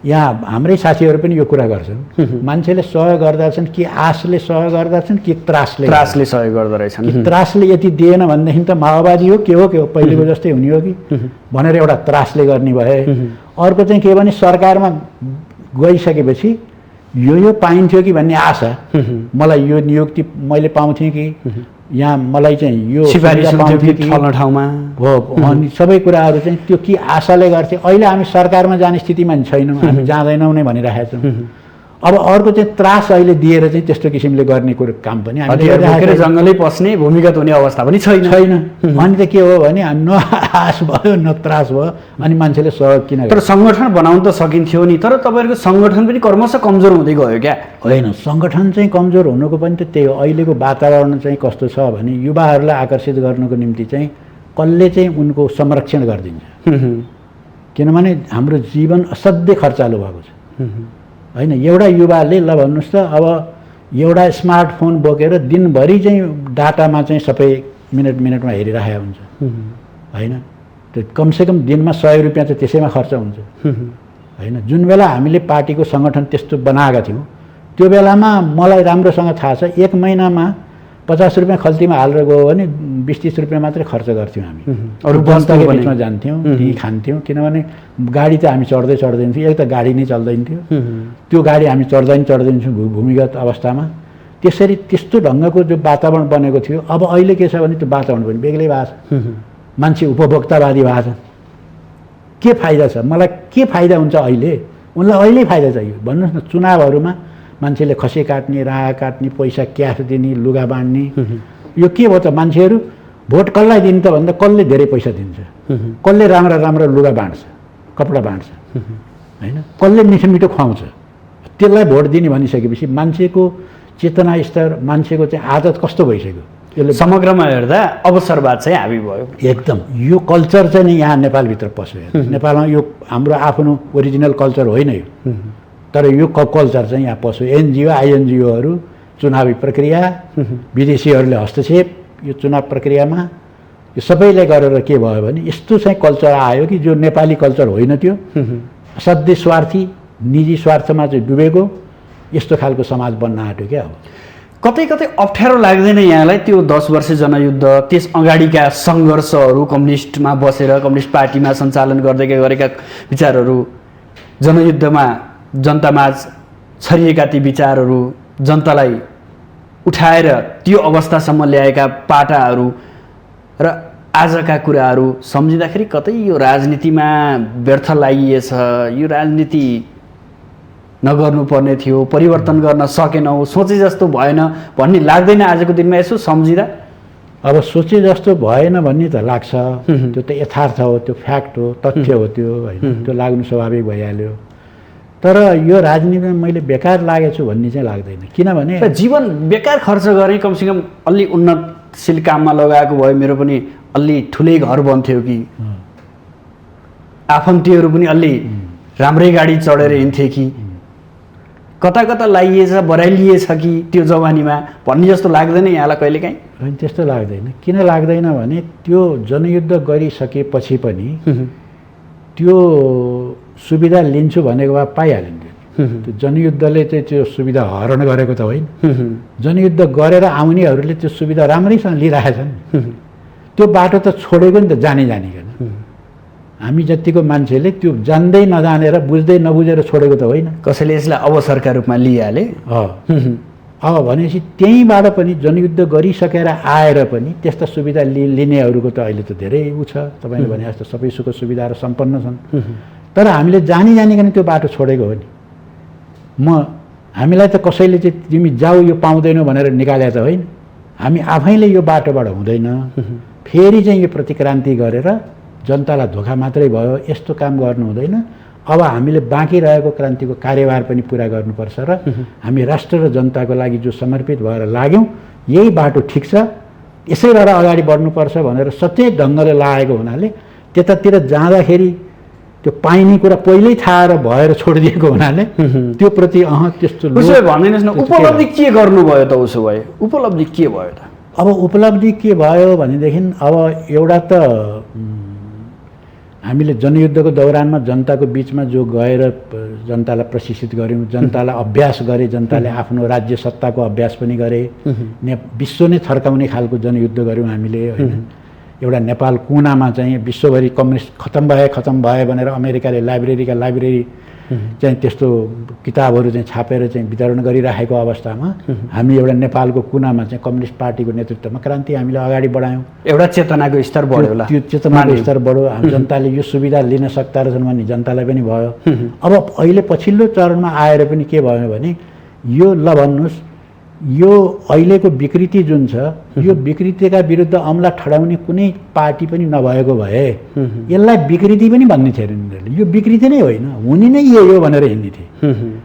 यहाँ हाम्रै साथीहरू पनि यो कुरा गर्छन्, मान्छेले सहयोग गर्दछन् कि आशले सहयोग गर्दछन् कि त्रासले सहयोग गर्दो रहेछन्। त्रासले यति दिएन भनेदेखि त माओवादी हो के हो पहिलेको जस्तै हुने हो कि भनेर एउटा त्रासले गर्ने भए। अर्को चाहिँ के भने सरकारमा गइसकेपछि यो पाइन्थ्यो कि भन्ने आशा, मलाई यो नियुक्ति मैले पाउँथेँ कि यहाँ मलाई चाहिँ यो सिफारिस पाउँथेँ कि फल्न ठाउँमा हो, अनि सबै कुराहरू चाहिँ त्यो के आशाले गर्थे। अहिले हामी सरकारमा जाने स्थितिमा छैनौँ, हामी जाँदैनौँ नै भनिरहेका छौँ। अब अर्को चाहिँ त्रास अहिले दिएर चाहिँ त्यस्तो किसिमले गर्ने कुरो काम पनि हामीले जङ्गलै पस्ने भूमिगत हुने अवस्था पनि छैन। अनि त के हो भने न आश भयो न त्रास भयो, अनि मान्छेले सहयोग किन। तर सङ्गठन बनाउन त सकिन्थ्यो नि, तर तपाईँहरूको सङ्गठन पनि क्रमशः कमजोर हुँदै गयो क्या? होइन, सङ्गठन चाहिँ कमजोर हुनुको पनि त त्यही हो। अहिलेको वातावरण चाहिँ कस्तो छ भने युवाहरूलाई आकर्षित गर्नको निम्ति चाहिँ कसले चाहिँ उनको संरक्षण गरिदिन्छ। किनभने हाम्रो जीवन असाध्यै खर्चालु भएको छ होइन। एउटा युवाले ल भन्नुहोस् त अब एउटा स्मार्टफोन बोकेर दिनभरि चाहिँ डाटामा चाहिँ सबै मिनटमा हेरिरहेको हुन्छ होइन। त्यो कमसेकम दिनमा 100 रुपियाँ चाहिँ त्यसैमा खर्च हुन्छ होइन। जुन बेला हामीले पार्टीको सङ्गठन त्यस्तो बनाएका थियौँ त्यो बेलामा मलाई राम्रोसँग थाहा छ 1 महिनामा 50 रुपियाँ खल्तीमा हालेर गयो भने 20-30 रुपियाँ मात्रै खर्च गर्थ्यौँ हामी। अरू जनताको बिचमा जान्थ्यौँ, त्यहीँ खान्थ्यौँ। किनभने गाडी त हामी चढ्दैन थियो, एक त गाडी नै चल्दैन थियो, त्यो गाडी हामी चढ्दैन थियौँ भूमिगत अवस्थामा। त्यसरी त्यस्तो ढङ्गको जो वातावरण बनेको थियो। अब अहिले के छ भने त्यो वातावरण पनि बेग्लै भएको छ, मान्छे उपभोक्तावादी भएको छ। के फाइदा छ, मलाई के फाइदा हुन्छ अहिले, उनलाई अहिले फाइदा चाहियो भन्नुहोस् न। चुनावहरूमा मान्छेले खसी काट्ने, राहा काट्ने, पैसा क्यास दिने, लुगा बाँड्ने, यो के भयो त? मान्छेहरू भोट कसलाई दिन्छ त भन्दा कसले धेरै पैसा दिन्छ, कसले राम्रो लुगा बाँड्छ, कपडा बाँड्छ होइन, कसले मिठो खुवाउँछ, त्यसलाई भोट दिने भनिसकेपछि मान्छेको चेतना स्तर, मान्छेको चाहिँ आदत कस्तो भइसक्यो। यसले समग्रमा हेर्दा अवसरवाद चाहिँ हाबी भयो एकदम। यो कल्चर चाहिँ नि यहाँ नेपालभित्र पस्यो। नेपालमा यो हाम्रो आफ्नो ओरिजिनल कल्चर होइन यो, तर यो कल्चर चाहिँ यहाँ पस्यो। एनजिओ आइएनजिओहरू चुनावी प्रक्रिया, विदेशीहरूले हस्तक्षेप यो चुनाव प्रक्रियामा, यो सबैले गरेर के भयो भने यस्तो चाहिँ कल्चर आयो कि जो नेपाली कल्चर होइन, त्यो असाध्यै स्वार्थी निजी स्वार्थमा चाहिँ डुबेको यस्तो खालको समाज बन्न आँट्यो क्या। अब कतै कतै अप्ठ्यारो लाग्दैन यहाँलाई त्यो 10 वर्ष जनयुद्ध, त्यस अगाडिका सङ्घर्षहरू, कम्युनिस्टमा बसेर कम्युनिस्ट पार्टीमा सञ्चालन गर्दै गरेका विचारहरू, जनयुद्धमा जनतामाझ छरिएका ती विचारहरू, जनतालाई उठाएर त्यो अवस्थासम्म ल्याएका पाटाहरू र आजका कुराहरू सम्झिँदाखेरि कतै यो राजनीतिमा व्यर्थ लागिएछ, यो राजनीति नगर्नुपर्ने थियो, परिवर्तन गर्न सकेनौँ, सोचे जस्तो भएन भन्ने लाग्दैन आजको दिनमा यसो सम्झिँदा? अब सोचे जस्तो भएन भन्ने त लाग्छ, त्यो त यथार्थ हो, त्यो फ्याक्ट हो, तथ्य हो, त्यो होइन, त्यो लाग्नु स्वाभाविक भइहाल्यो। तर यो राजनीतिमा मैले बेकार लागेछु भन्ने चाहिँ लाग्दैन। किनभने जीवन बेकार खर्च गरेँ, कमसेकम अलि उन्नतशील काममा लगाएको भए मेरो पनि अलि ठुलै घर बन्थ्यो कि, आफन्तीहरू पनि अलि राम्रै गाडी चढेर हिँड्थे कि, कता कता लागिएछ बराइलिएछ कि त्यो जवानीमा भन्ने जस्तो लाग्दैन यहाँलाई कहिलेकाहीँ? होइन, त्यस्तो लाग्दैन। किन लाग्दैन भने त्यो जनयुद्ध गरिसकेपछि पनि त्यो सुविधा लिन्छु भनेको भए पाइहालिन्थ्यो। त्यो जनयुद्धले चाहिँ त्यो सुविधा हरण गरेको त होइन। जनयुद्ध गरेर आउनेहरूले त्यो सुविधा राम्रैसँग लिइरहेछन्। त्यो बाटो त छोडेको नि त जानिकन। हामी जतिको मान्छेले त्यो जान्दै नजानेर बुझ्दै नबुझेर छोडेको त होइन। कसैले यसलाई अवसरका रूपमा लिइहाले। अब भनेपछि त्यहीँबाट पनि जनयुद्ध गरिसकेर आएर पनि त्यस्ता सुविधा लिनेहरूको त अहिले त धेरै उ छ। तपाईँले भने जस्तो सबै सुख सुविधाहरू सम्पन्न छन्। तर हामीले जानिकन त्यो बाटो छोडेको हो नि। हामीलाई त कसैले चाहिँ तिमी जाऊ यो पाउँदैनौ भनेर निकाले त होइन। हामी आफैले यो बाटोबाट हुँदैन, फेरि चाहिँ यो प्रतिक्रान्ति गरेर जनतालाई धोका मात्रै भयो, यस्तो काम गर्नु हुँदैन। अब हामीले बाँकी रहेको क्रान्तिको कार्यभार पनि पुरा गर्नुपर्छ र हामी राष्ट्र र जनताको लागि जो समर्पित भएर लाग्यौँ यही बाटो ठिक छ, यसैबाट अगाडि बढ्नुपर्छ भनेर सचेत ढङ्गले लागेको हुनाले त्यतातिर जाँदाखेरि त्यो पाइने कुरा पहिल्यै थाहा भएर छोडिदिएको हुनाले त्यो प्रति त्यस्तो भनिदिनुहोस् न, उपलब्धि के गर्नुभयो त? उसो भए उपलब्धि के भयो त? अब उपलब्धि के भयो भनेदेखि अब एउटा त हामीले जनयुद्धको दौरानमा जनताको बिचमा जो गएर जनतालाई प्रशिक्षित गऱ्यौँ, जनतालाई अभ्यास गरे, जनताले आफ्नो राज्य सत्ताको अभ्यास पनि गरे, विश्व नै थर्काउने खालको जनयुद्ध गऱ्यौँ हामीले होइन। एउटा नेपाल कुनामा चाहिँ विश्वभरि कम्युनिस्ट खतम भए भनेर अमेरिकाले लाइब्रेरी चाहिँ त्यस्तो किताबहरू चाहिँ छापेर चाहिँ वितरण गरिराखेको अवस्थामा हामी एउटा नेपालको कुनामा चाहिँ कम्युनिस्ट पार्टीको नेतृत्वमा क्रान्ति हामीले अगाडि बढायौँ। एउटा चेतनाको स्तर बढ्यो होला। त्यो चेतनाको स्तर बढ्यो। जनताले यो सुविधा लिन सक्दा रहेछन् भन्ने जनतालाई पनि भयो। अब अहिले पछिल्लो चरणमा आएर पनि के भयो भने यो ल भन्नुहोस्, यो अहिलेको विकृति जुन छ यो विकृतिका विरुद्ध अमला ठडाउने कुनै पार्टी पनि नभएको भए यसलाई विकृति पनि भन्ने थिएन उनीहरूले। यो विकृति नै होइन, हुने नै यो भनेर हिँड्ने थिए।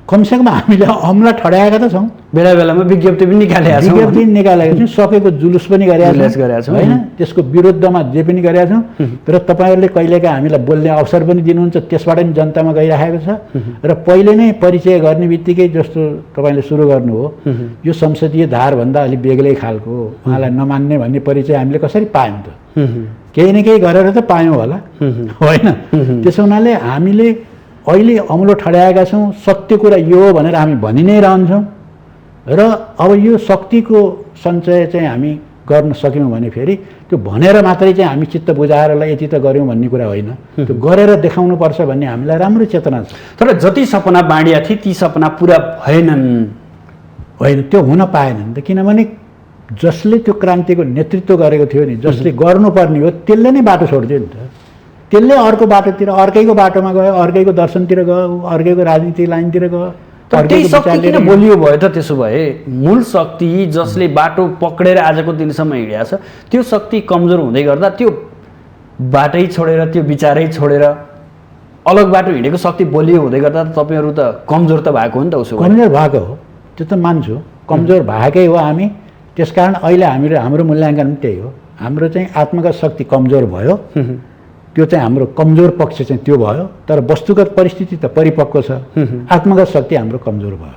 कमसेकम हामीले अमला ठडाएका त छौँ, बेला बेलामा विज्ञप्ति पनि निकालेका छौँ, सकेको जुलुस पनि गरेका छौँ होइन। त्यसको विरुद्धमा जे पनि गरेका छौँ। तर तपाईँहरूले कहिलेकाहीँ हामीलाई बोल्ने अवसर पनि दिनुहुन्छ, त्यसबाट पनि जनतामा गइराखेको छ। र पहिले नै परिचय गर्ने बित्तिकै जस्तो तपाईँले सुरु गर्नु हो, यो संसदीय धारभन्दा अलिक बेग्लै खालको, उहाँलाई नमान्ने भन्ने परिचय हामीले कसरी पायौँ त? केही न केही गरेर त पायौँ होला होइन। त्यसो हुनाले हामीले अहिले अम्लो ठड्याएका छौँ, सत्य कुरा यो हो भनेर हामी भनि नै रहन्छौँ। र अब यो शक्तिको सञ्चय चाहिँ हामी गर्न सक्यौँ भने फेरि त्यो भनेर मात्रै चाहिँ हामी चित्त बुझाएर यति त गऱ्यौँ भन्ने कुरा होइन, त्यो गरेर देखाउनुपर्छ भन्ने हामीलाई राम्रो चेतना छ। तर जति सपना बाँडिया थिए ती सपना पुरा भएनन् होइन, त्यो हुन पाएनन् त। किनभने जसले त्यो क्रान्तिको नेतृत्व गरेको थियो नि, जसले गर्नुपर्ने हो त्यसले नै बाटो छोडिदियो नि त। त्यसले अर्को बाटोतिर, अर्कैको बाटोमा गयो, अर्कैको दर्शनतिर गयो, अर्कैको राजनीतिक लाइनतिर गयो। त्यही शक्ति किन बलियो भयो त? त्यसो भए मूल शक्ति जसले बाटो पक्रेर आजको दिनसम्म हिँडेको छ त्यो शक्ति कमजोर हुँदै गर्दा त्यो बाटै छोडेर, त्यो विचारै छोडेर अलग बाटो हिँडेको शक्ति बलियो हुँदै गर्दा तपाईँहरू त कमजोर त भएको हो नि त। उसो कमजोर भएको हो, त्यो त मान्छु, कमजोर भएकै हो हामी। त्यसकारण अहिले हाम्रो मूल्याङ्कन पनि त्यही हो, हाम्रो चाहिँ आत्मगत शक्ति कमजोर भयो त्यो चाहिँ हाम्रो कमजोर पक्ष चाहिँ त्यो भयो। तर वस्तुगत परिस्थिति त परिपक्व छ, आत्मगत शक्ति हाम्रो कमजोर भयो।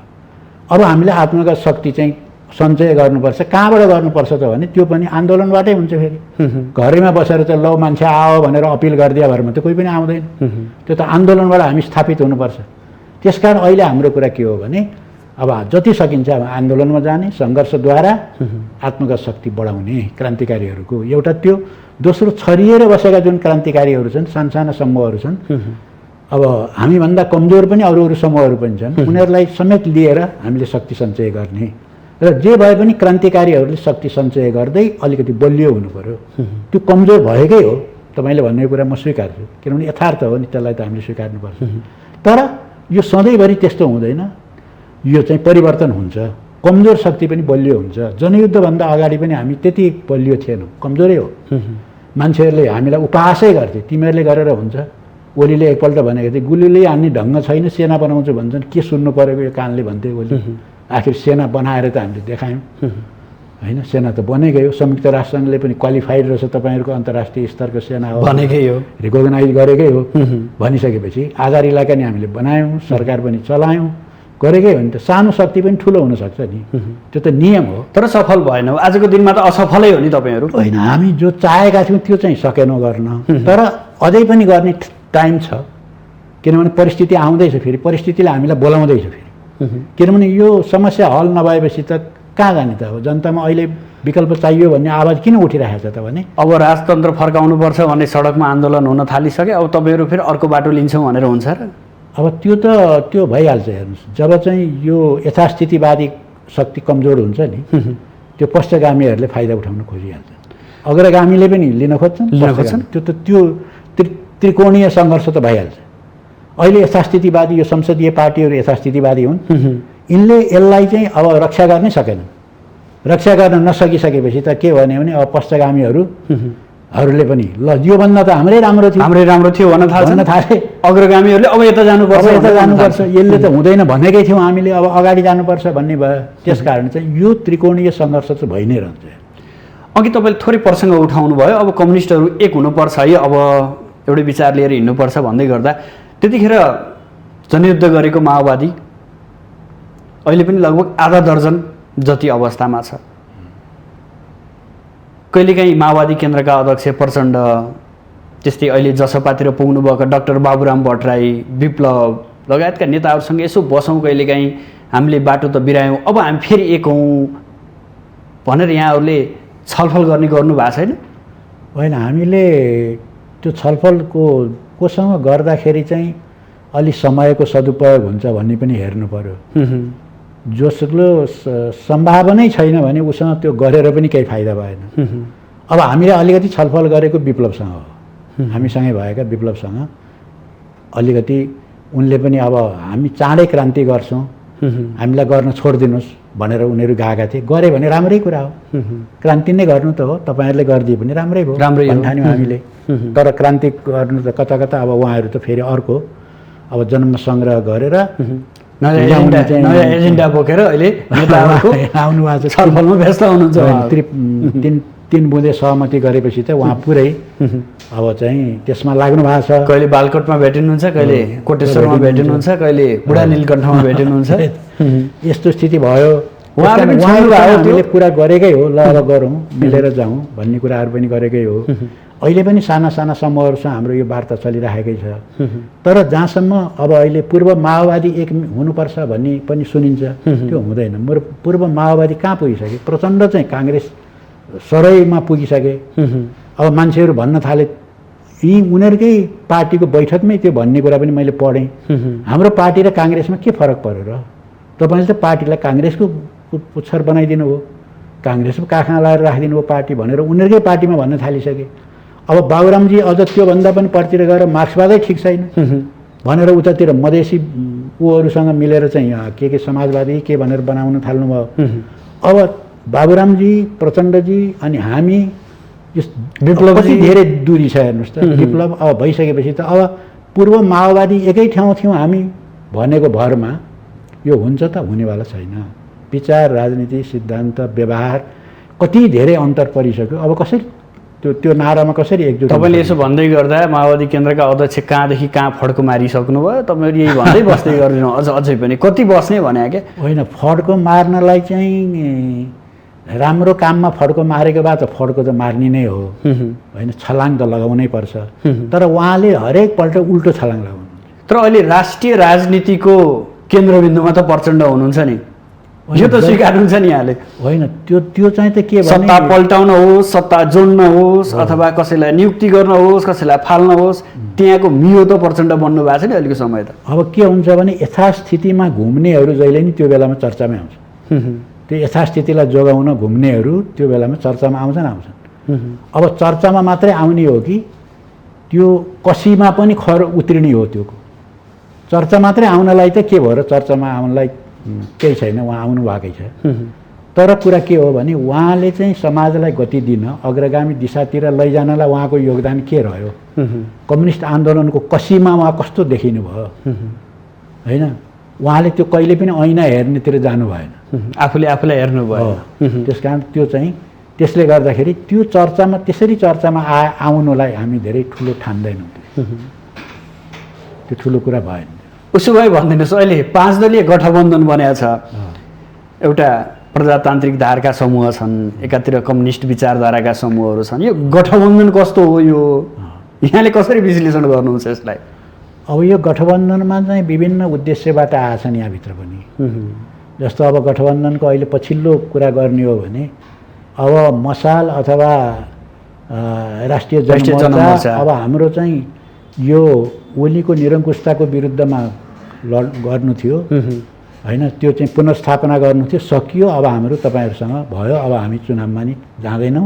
अब हामीले आत्मगत शक्ति चाहिँ सञ्चय गर्नुपर्छ। कहाँबाट गर्नुपर्छ त भने त्यो पनि आन्दोलनबाटै हुन्छ। फेरि घरैमा बसेर चाहिँ ल मान्छे आओ भनेर अपिल गरिदिया भरमा त कोही पनि आउँदैन। त्यो त आन्दोलनबाट हामी स्थापित हुनुपर्छ। त्यसकारण अहिले हाम्रो कुरा के हो भने अब जति सकिन्छ अब आन्दोलनमा जाने, सङ्घर्षद्वारा आत्मगत शक्ति बढाउने क्रान्तिकारीहरूको एउटा त्यो। दोस्रो, छरिएर बसेका जुन क्रान्तिकारीहरू छन्, सानसाना समूहहरू छन्, अब हामीभन्दा कमजोर पनि अरू अरू समूहहरू पनि छन्, उनीहरूलाई समेत लिएर हामीले शक्ति सञ्चय गर्ने र जे भए पनि क्रान्तिकारीहरूले शक्ति सञ्चय गर्दै अलिकति बलियो हुनु पर्यो। त्यो कमजोर भएकै हो, तपाईँले भन्ने कुरा म स्वीकार्छु, किनभने यथार्थ हो नि, त्यसलाई त हामीले स्वीकार्नुपर्छ। तर यो सधैँभरि त्यस्तो हुँदैन, यो चाहिँ परिवर्तन हुन्छ। कमजोर शक्ति पनि बलियो हुन्छ। जनयुद्धभन्दा अगाडि पनि हामी त्यति बलियो थिएनौँ, कमजोरै हो। मान्छेहरूले हामीलाई उपहासै गर्थे, तिमीहरूले गरेर हुन्छ। ओलीले एकपल्ट भनेको थिए गुलीले हान्ने ढङ्ग छैन, सेना बनाउँछु भन्छन्, के सुन्नु परेको यो कानले भन्थे ओली। आखिर सेना बनाएर त हामीले देखायौँ होइन, सेना त बनेकै हो। संयुक्त राष्ट्रसङ्घले पनि क्वालिफाइड रहेछ तपाईँहरूको अन्तर्राष्ट्रिय स्तरको सेना हो, बनेकै हो, रिकगनाइज गरेकै हो। भनिसकेपछि आधार इलाका नि हामीले बनायौँ, सरकार पनि चलायौँ, गरेकै हो नि त। सानो शक्ति पनि ठुलो हुनसक्छ नि, त्यो त नियम हो। तर सफल भएन, आजको दिनमा त असफलै हो नि तपाईँहरू। होइन, हामी जो चाहेका थियौँ त्यो चाहिँ सकेनौँ गर्न, तर अझै पनि गर्ने टाइम छ। किनभने परिस्थिति आउँदैछ, फेरि परिस्थितिले हामीलाई बोलाउँदैछ फेरि। किनभने यो समस्या हल नभएपछि त कहाँ जाने त। अब जनतामा अहिले विकल्प चाहियो भन्ने आवाज किन उठिरहेको छ त भने अब राजतन्त्र फर्काउनुपर्छ भन्ने सडकमा आन्दोलन हुन थालिसक्यो। अब तपाईँहरू फेरि अर्को बाटो लिन्छौँ भनेर हुन्छ र? अब त्यो भइहाल्छ। हेर्नुहोस्, जब चाहिँ यो यथास्थितिवादी शक्ति कमजोर हुन्छ नि, त्यो पश्चगामीहरूले फाइदा उठाउन खोजिहाल्छन्, अग्रगामीले पनि लिन खोज्छन्। त्यो त त्यो त्रिकोणीय सङ्घर्ष त भइहाल्छ। अहिले यथास्थितिवादी यो संसदीय पार्टीहरू यथास्थितिवादी हुन्, यिनले यसलाई चाहिँ अब रक्षा गर्नै सकेनन्। रक्षा गर्न नसकिसकेपछि त के भने अब पश्चगामीहरूले पनि ल योभन्दा त हाम्रै राम्रो थियो भन्न थाले। अग्रगामीहरूले अब यता जानुपर्छ, यसले त हुँदैन भनेकै थियौँ हामीले, अब अगाडि जानुपर्छ भन्ने भयो। त्यसकारण चाहिँ यो त्रिकोणीय सङ्घर्ष चाहिँ भइ नै रहन्छ। अघि तपाईँले थोरै प्रसङ्ग उठाउनु भयो, अब कम्युनिस्टहरू एक हुनुपर्छ है, अब एउटै विचार लिएर हिँड्नुपर्छ भन्दै गर्दा त्यतिखेर जनयुद्ध गरेको माओवादी अहिले पनि लगभग आधा दर्जन जति अवस्थामा छ। कहिलेकाहीँ माओवादी केन्द्रका अध्यक्ष प्रचण्ड, त्यस्तै अहिले जसपातिर पुग्नुभएको डाक्टर बाबुराम भट्टराई, विप्लव लगायतका नेताहरूसँग यसो बसौँ, कहिलेकाहीँ हामीले बाटो त बिरायौँ, अब हामी फेरि एक हौँ भनेर यहाँहरूले छलफल गर्नु भएको छैन? होइन, हामीले त्यो कोसँग गर्दाखेरि चाहिँ अलि समयको सदुपयोग हुन्छ भन्ने पनि हेर्नु पर्यो। जसको सम्भावनै छैन भने उसँग त्यो गरेर पनि केही फाइदा भएन। अब हामीले अलिकति छलफल गरेको विप्लवसँग हो, हामीसँगै भएका विप्लवसँग अलिकति उनले पनि अब हामी चाँडै क्रान्ति गर्छौँ, हामीलाई गर्न छोडिदिनुहोस् भनेर उनीहरू गएका थिए। गरे भने राम्रै कुरा हो, क्रान्ति नै गर्नु त हो, तपाईँहरूले गरिदिए पनि राम्रै भयो ठान्यौँ हामीले। तर क्रान्ति गर्नु त कता कता अब उहाँहरू त फेरि अर्को अब जन्म सङ्ग्रह गरेर नयाँ एजेन्डा बोकेर अहिले नेताहरूको आउनु भएको छ, छलफलमा व्यस्त हुनुहुन्छ। तीन बुँदे सहमति गरेपछि त उहाँ पुरै अब चाहिँ त्यसमा लाग्नु भएको छ। कहिले बालकोटमा भेटिनुहुन्छ, कहिले कोटेश्वरमा भेटिनुहुन्छ, कहिले बुढा नीलकण्ठमा भेटिनुहुन्छ। यस्तो स्थिति भयो। हामीले कुरा गरेकै हो, ल अब गरौँ, मिलेर जाउँ भन्ने कुराहरू पनि गरेकै हो। अहिले पनि साना साना समूहहरूसँग हाम्रो यो वार्ता चलिरहेकै छ। तर जहाँसम्म अब अहिले पूर्व माओवादी एक हुनुपर्छ भन्ने पनि सुनिन्छ, त्यो हुँदैन। पूर्व माओवादी कहाँ पुगिसके? प्रचण्ड चाहिँ काङ्ग्रेस सराईमा पुगिसके। अब मान्छेहरू भन्न थाले, यी उनीहरूकै पार्टीको बैठकमै त्यो भन्ने कुरा पनि मैले पढेँ। हाम्रो पार्टी र काङ्ग्रेसमा के फरक पर्यो र? तपाईँले त पार्टीलाई काङ्ग्रेसको पुच्छर बनाइदिनु हो, काङ्ग्रेसको काखमा लगाएर राखिदिनु हो पार्टी भनेर उनीहरूकै पार्टीमा भन्न थालिसके। अब बाबुरामजी अझ त्योभन्दा पनि परतिर गएर मार्क्सवादै ठिक छैन भनेर उतातिर मधेसी ऊहरूसँग मिलेर चाहिँ के समाजवादी के भनेर बनाउन थाल्नुभयो। अब बाबुरामजी, प्रचण्डजी अनि हामी विप्लवजी धेरै दूरी छ। हेर्नुहोस् त, विप्लव अब भइसकेपछि त अब पूर्व माओवादी एकै ठाउँ थियौँ हामी भनेको भरमा यो हुन्छ त? हुनेवाला छैन। विचार, राजनीति, सिद्धान्त, व्यवहार कति धेरै अन्तर परिसक्यो। अब कसरी त्यो नारामा कसरी एकजुट तपाईँले यसो भन्दै गर्दा माओवादी केन्द्रका अध्यक्ष कहाँदेखि कहाँ फड्को मारिसक्नु भयो, तपाईँहरू यही भन्दै बस्दै गरिदिनु अझै पनि कति बस्ने भने क्या? होइन, फड्को मार्नलाई चाहिँ राम्रो काममा फड्को मारेको भए त फड्को त मार्ने नै हो होइन, छलाङ त लगाउनै पर्छ। तर उहाँले हरेकपल्ट उल्टो छलाङ लगाउनु। तर अहिले राष्ट्रिय राजनीतिको केन्द्रबिन्दुमा त प्रचण्ड हुनुहुन्छ नि, यो त स्वीकार्नुहुन्छ नि यहाँले? होइन, त्यो चाहिँ त के भने सत्ता पल्टाउन होस्, सत्ता जोड्न होस्, अथवा कसैलाई नियुक्ति गर्न होस्, कसैलाई फाल्न होस्, त्यहाँको मियो त प्रचण्ड बन्नु भएको छ नि अहिलेको समय त। अब के हुन्छ भने यथास्थितिमा घुम्नेहरू जहिले नि त्यो बेलामा चर्चामै आउँछ। त्यो यथास्थितिलाई जोगाउन घुम्नेहरू त्यो बेलामा चर्चामा आउँछन्। अब चर्चामा मात्रै आउने हो कि त्यो कसीमा पनि खर उत्रिने हो? त्यो चर्चा मात्रै आउनलाई त के भयो र? चर्चामा आउनलाई केही छैन, उहाँ आउनु भएकै छ। तर कुरा के हो भने उहाँले चाहिँ समाजलाई गति दिन, अग्रगामी दिशातिर लैजानलाई उहाँको योगदान के रह्यो? कम्युनिस्ट आन्दोलनको कसीमा उहाँ कस्तो देखिनु भयो होइन? उहाँले त्यो कहिले पनि ऐना हेर्नेतिर जानु भएन, आफूले आफूलाई हेर्नु भयो। त्यस कारण त्यो चाहिँ त्यसले गर्दाखेरि त्यो चर्चामा त्यसरी चर्चामा आउनुलाई हामी धेरै ठुलो ठान्दैनौँ। त्यो ठुलो कुरा भएन। उसो भए भनिदिनुहोस्, अहिले 5 दलीय गठबन्धन बनेको छ, एउटा प्रजातान्त्रिक धारका समूह छन्, एकातिर कम्युनिस्ट विचारधाराका समूहहरू छन्, यो गठबन्धन कस्तो हो? यो यहाँले कसरी विश्लेषण गर्नुहुन्छ यसलाई? अब यो गठबन्धनमा चाहिँ विभिन्न उद्देश्यबाट आएछन् यहाँभित्र पनि। जस्तो अब गठबन्धनको अहिले पछिल्लो कुरा गर्ने हो भने अब मसाल अथवा राष्ट्रिय जनमोर्चा, अब हाम्रो चाहिँ यो ओलीको निरङ्कुशताको विरुद्धमा गर्नु थियो होइन, त्यो चाहिँ पुनर्स्थापना गर्नु थियो, सकियो। अब हाम्रो तपाईँहरूसँग भयो, अब हामी चुनावमा नि जाँदैनौँ,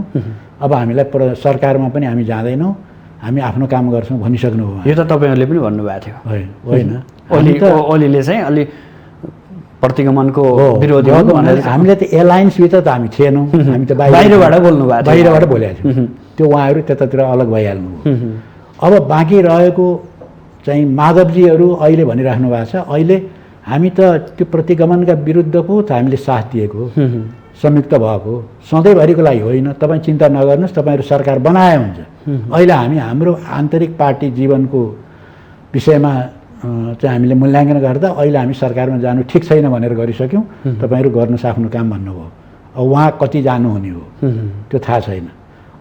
अब हामीलाई सरकारमा पनि हामी जाँदैनौँ, हामी आफ्नो काम गर्छौँ भनिसक्नु हो। यो त तपाईँहरूले पनि भन्नुभएको थियो होइन? ओलीले चाहिँ अलि प्रतिगमनको विरोधी हामीले त एलायन्सभित्र त हामी थिएनौँ, हामी त बाहिरबाट बोल्नु भएको, बाहिरबाट बोलेको थियौँ। त्यो उहाँहरू त्यतातिर अलग भइहाल्नु हो। अब बाँकी रहेको चाहिँ माधवजीहरू अहिले भनिराख्नु भएको छ, अहिले हामी त त्यो प्रतिगमनका विरुद्ध पो त हामीले साथ दिएको, संयुक्त भएको, सधैँभरिको लागि होइन। तपाईँ चिन्ता नगर्नुहोस्, तपाईँहरू सरकार बनाए हुन्छ। अहिले हामी हाम्रो आन्तरिक पार्टी जीवनको विषयमा चाहिँ हामीले मूल्याङ्कन गर्दा अहिले हामी सरकारमा जानु ठिक छैन भनेर गरिसक्यौँ। तपाईँहरू गर्नुहोस् आफ्नो काम भन्नुभयो। अब उहाँ कति जानुहुने हो त्यो थाहा छैन।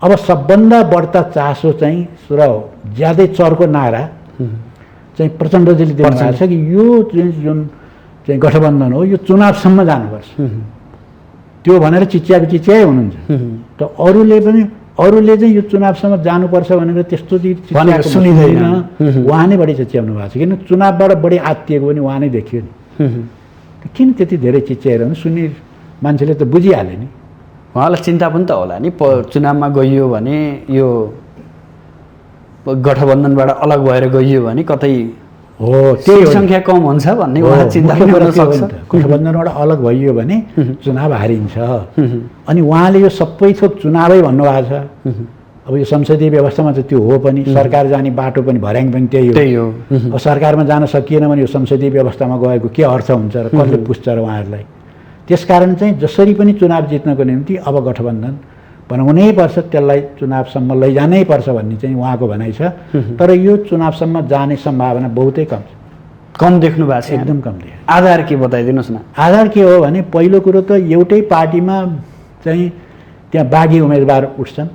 अब सबभन्दा बढ्ता चासो चाहिँ र ज्यादै चर्को नारा चाहिँ प्रचण्डजीले दिनुभएको छ कि यो जुन चाहिँ गठबन्धन हो यो चुनावसम्म जानुपर्छ। त्यो भनेर चिच्याइ हुनुहुन्छ। त अरूले चाहिँ यो चुनावसम्म जानुपर्छ भनेर त्यस्तो चिज सुनिँदैन। उहाँ नै बढी चिच्याउनु भएको छ, किन चुनावबाट बढी आत्तिएको पनि उहाँ नै देखियो नि। किन त्यति धेरै चिच्याइरहनु? सुन्ने मान्छेले त बुझिहाल्यो नि। उहाँलाई चिन्ता पनि त होला नि, चुनावमा गइयो भने यो गठबन्धनबाट अलग भएर गइयो भने कतै हो त्यही सङ्ख्या कम हुन्छ भन्ने उहाँ चिन्ता गर्न सक्छ। गठबन्धनबाट अलग भइयो भने चुनाव हारिन्छ। अनि उहाँले यो सबै थोक चुनावै भन्नुभएको छ। अब यो संसदीय व्यवस्थामा त त्यो हो पनि, सरकार जाने बाटो पनि भर्याङ पनि त्यही हो। अब सरकारमा जान सकिएन भने यो संसदीय व्यवस्थामा गएको के अर्थ हुन्छ र कसले पुज्छ र उहाँहरूलाई? त्यसकारण चाहिँ जसरी पनि चुनाव जित्नको निम्ति अब गठबन्धन बनाउनै पर्छ, त्यसलाई चुनावसम्म लैजानै पर्छ भन्ने चाहिँ उहाँको भनाइ छ। तर यो चुनावसम्म जाने सम्भावना बहुतै कम छ। कम देख्नु भएको छ? एकदम कम देख्नु। आधार के बताइदिनुहोस् न। आधार के हो भने पहिलो कुरो त एउटै पार्टीमा चाहिँ त्यहाँ बागी उम्मेदवार उठ्छन्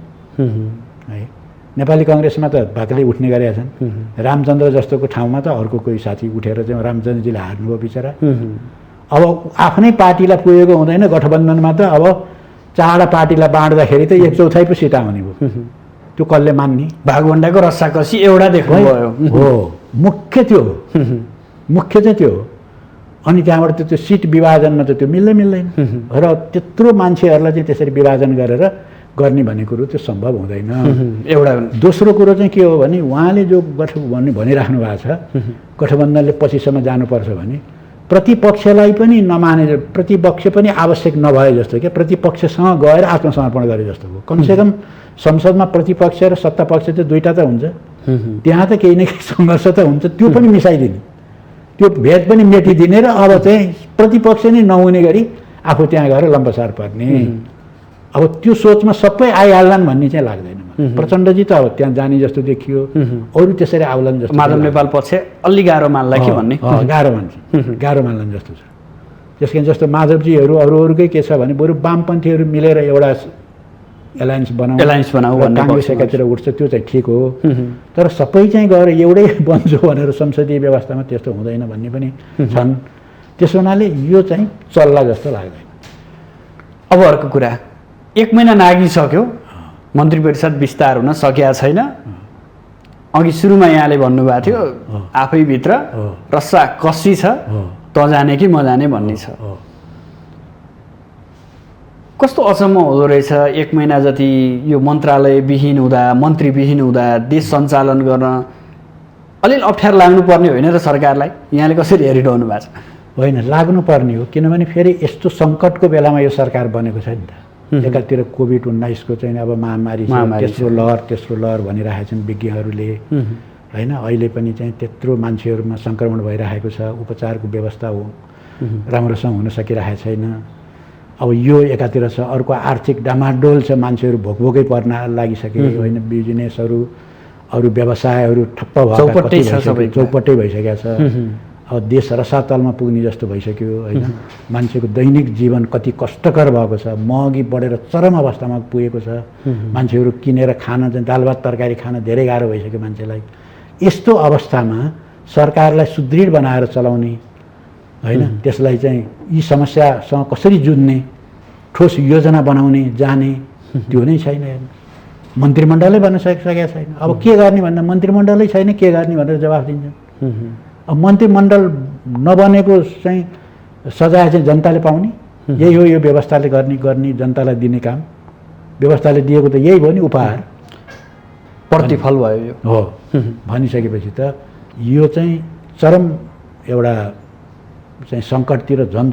है। नेपाली कङ्ग्रेसमा त भाकले उठ्ने गरेका छन्। रामचन्द्र जस्तोको ठाउँमा त अर्को कोही साथी उठेर चाहिँ रामचन्द्रजीले हार्नुभयो बिचरा। अब आफ्नै पार्टीलाई पुगेको हुँदैन, गठबन्धनमा त अब 4वटा पार्टीलाई बाँड्दाखेरि त 1/4 पो सिट आउने भयो। त्यो कसले मान्ने? भागभण्डाको रस्साकसी एउटा देख्नुभयो हो, मुख्य त्यो हो, मुख्य चाहिँ त्यो हो। अनि त्यहाँबाट त्यो सिट विभाजनमा त त्यो मिल्दैन र त्यत्रो मान्छेहरूलाई चाहिँ त्यसरी विभाजन गरेर गर्ने भन्ने कुरो त्यो सम्भव हुँदैन। एउटा दोस्रो कुरो चाहिँ के हो भने उहाँले जो भनिराख्नु भएको छ गठबन्धनले पछिसम्म जानुपर्छ भने प्रतिपक्षलाई पनि नमाने, प्रतिपक्ष पनि आवश्यक नभए जस्तो क्या, प्रतिपक्षसँग गएर आत्मसमर्पण गरे जस्तो हो। कमसेकम संसदमा प्रतिपक्ष र सत्तापक्ष त दुईवटा त हुन्छ, त्यहाँ त केही न केही सङ्घर्ष त हुन्छ। त्यो पनि मिसाइदिने, त्यो भेद पनि मेटिदिने र अब चाहिँ प्रतिपक्ष नै नहुने गरी आफू त्यहाँ गएर लम्बसार पर्ने। अब त्यो सोचमा सबै आइहाल्लान् भन्ने चाहिँ लाग्दैन। प्रचण्डजी त अब त्यहाँ जाने जस्तो देखियो, अरू त्यसरी आउलान् जस्तो। माधव नेपाल पक्ष अलि गाह्रो मान्ला कि भन्ने गाह्रो मान्लान् जस्तो छ। त्यस कारण जस्तो माधवजीहरू अरूकै के छ भने बरु वामपन्थीहरू मिलेर एउटा एलायन्स बनाऊ काङ्ग्रेस एकातिर उठ्छ, त्यो चाहिँ ठिक हो। तर सबै चाहिँ गएर एउटै बन्छु भनेर संसदीय व्यवस्थामा त्यस्तो हुँदैन भन्ने पनि छन्। त्यसो हुनाले यो चाहिँ चल्ला जस्तो लाग्दैन। अब अर्को कुरा, 1 महिना नागिसक्यो, मन्त्री परिषद विस्तार हुन सकेका छैन। अघि सुरुमा यहाँले भन्नुभएको थियो आफैभित्र रस्सा कसी छ, त जाने कि म जाने भन्ने छ। कस्तो अचम्म हुँदो रहेछ, 1 महिना जति यो मन्त्रालयविहीन हुँदा, मन्त्रीविहीन हुँदा देश सञ्चालन गर्न अलिअलि अप्ठ्यारो लाग्नुपर्ने होइन र सरकारलाई? यहाँले कसरी हेरिरहनु भएको छ? होइन, लाग्नुपर्ने हो, किनभने फेरि यस्तो सङ्कटको बेलामा यो सरकार बनेको छ नि त। एकातिर कोभिड-19को चाहिँ अब महामारी तेस्रो लहर भनिरहेका छन् विज्ञहरूले, होइन? अहिले पनि चाहिँ त्यत्रो मान्छेहरूमा सङ्क्रमण भइरहेको छ, उपचारको व्यवस्था हो राम्रोसँग हुन सकिरहेको छैन। अब यो एकातिर छ, अर्को आर्थिक डामाडोल छ, मान्छेहरू भोकभोकै पर्न लागिसके, होइन? बिजनेसहरू अरू व्यवसायहरू ठप्प भएको चौपट्टै भइसकेको छ। अब देश रसातलमा पुग्ने जस्तो भइसक्यो, होइन? मान्छेको दैनिक जीवन कति कष्टकर भएको छ, महँगी बढेर चरम अवस्थामा पुगेको छ। मान्छेहरू किनेर खान चाहिँ दाल भात तरकारी खान धेरै गाह्रो भइसक्यो मान्छेलाई। यस्तो अवस्थामा सरकारलाई सुदृढ बनाएर चलाउने, होइन? त्यसलाई चाहिँ यी समस्यासँग कसरी जुझ्ने, ठोस योजना बनाउने जाने त्यो नै छैन। मन्त्रीमण्डलले भन्न सकेका छैन। अब के गर्ने भन्दा मन्त्रीमण्डलै छैन, के गर्ने भनेर जवाफ दिन्छ। अब मन्त्रीमण्डल नबनेको चाहिँ सजाय चाहिँ जनताले पाउने, यही हो यो व्यवस्थाले गर्ने जनतालाई दिने काम। व्यवस्थाले दिएको त यही भयो नि, उपहार प्रतिफल भयो यो हो भनिसकेपछि त यो चाहिँ चरम एउटा चाहिँ सङ्कटतिर झन्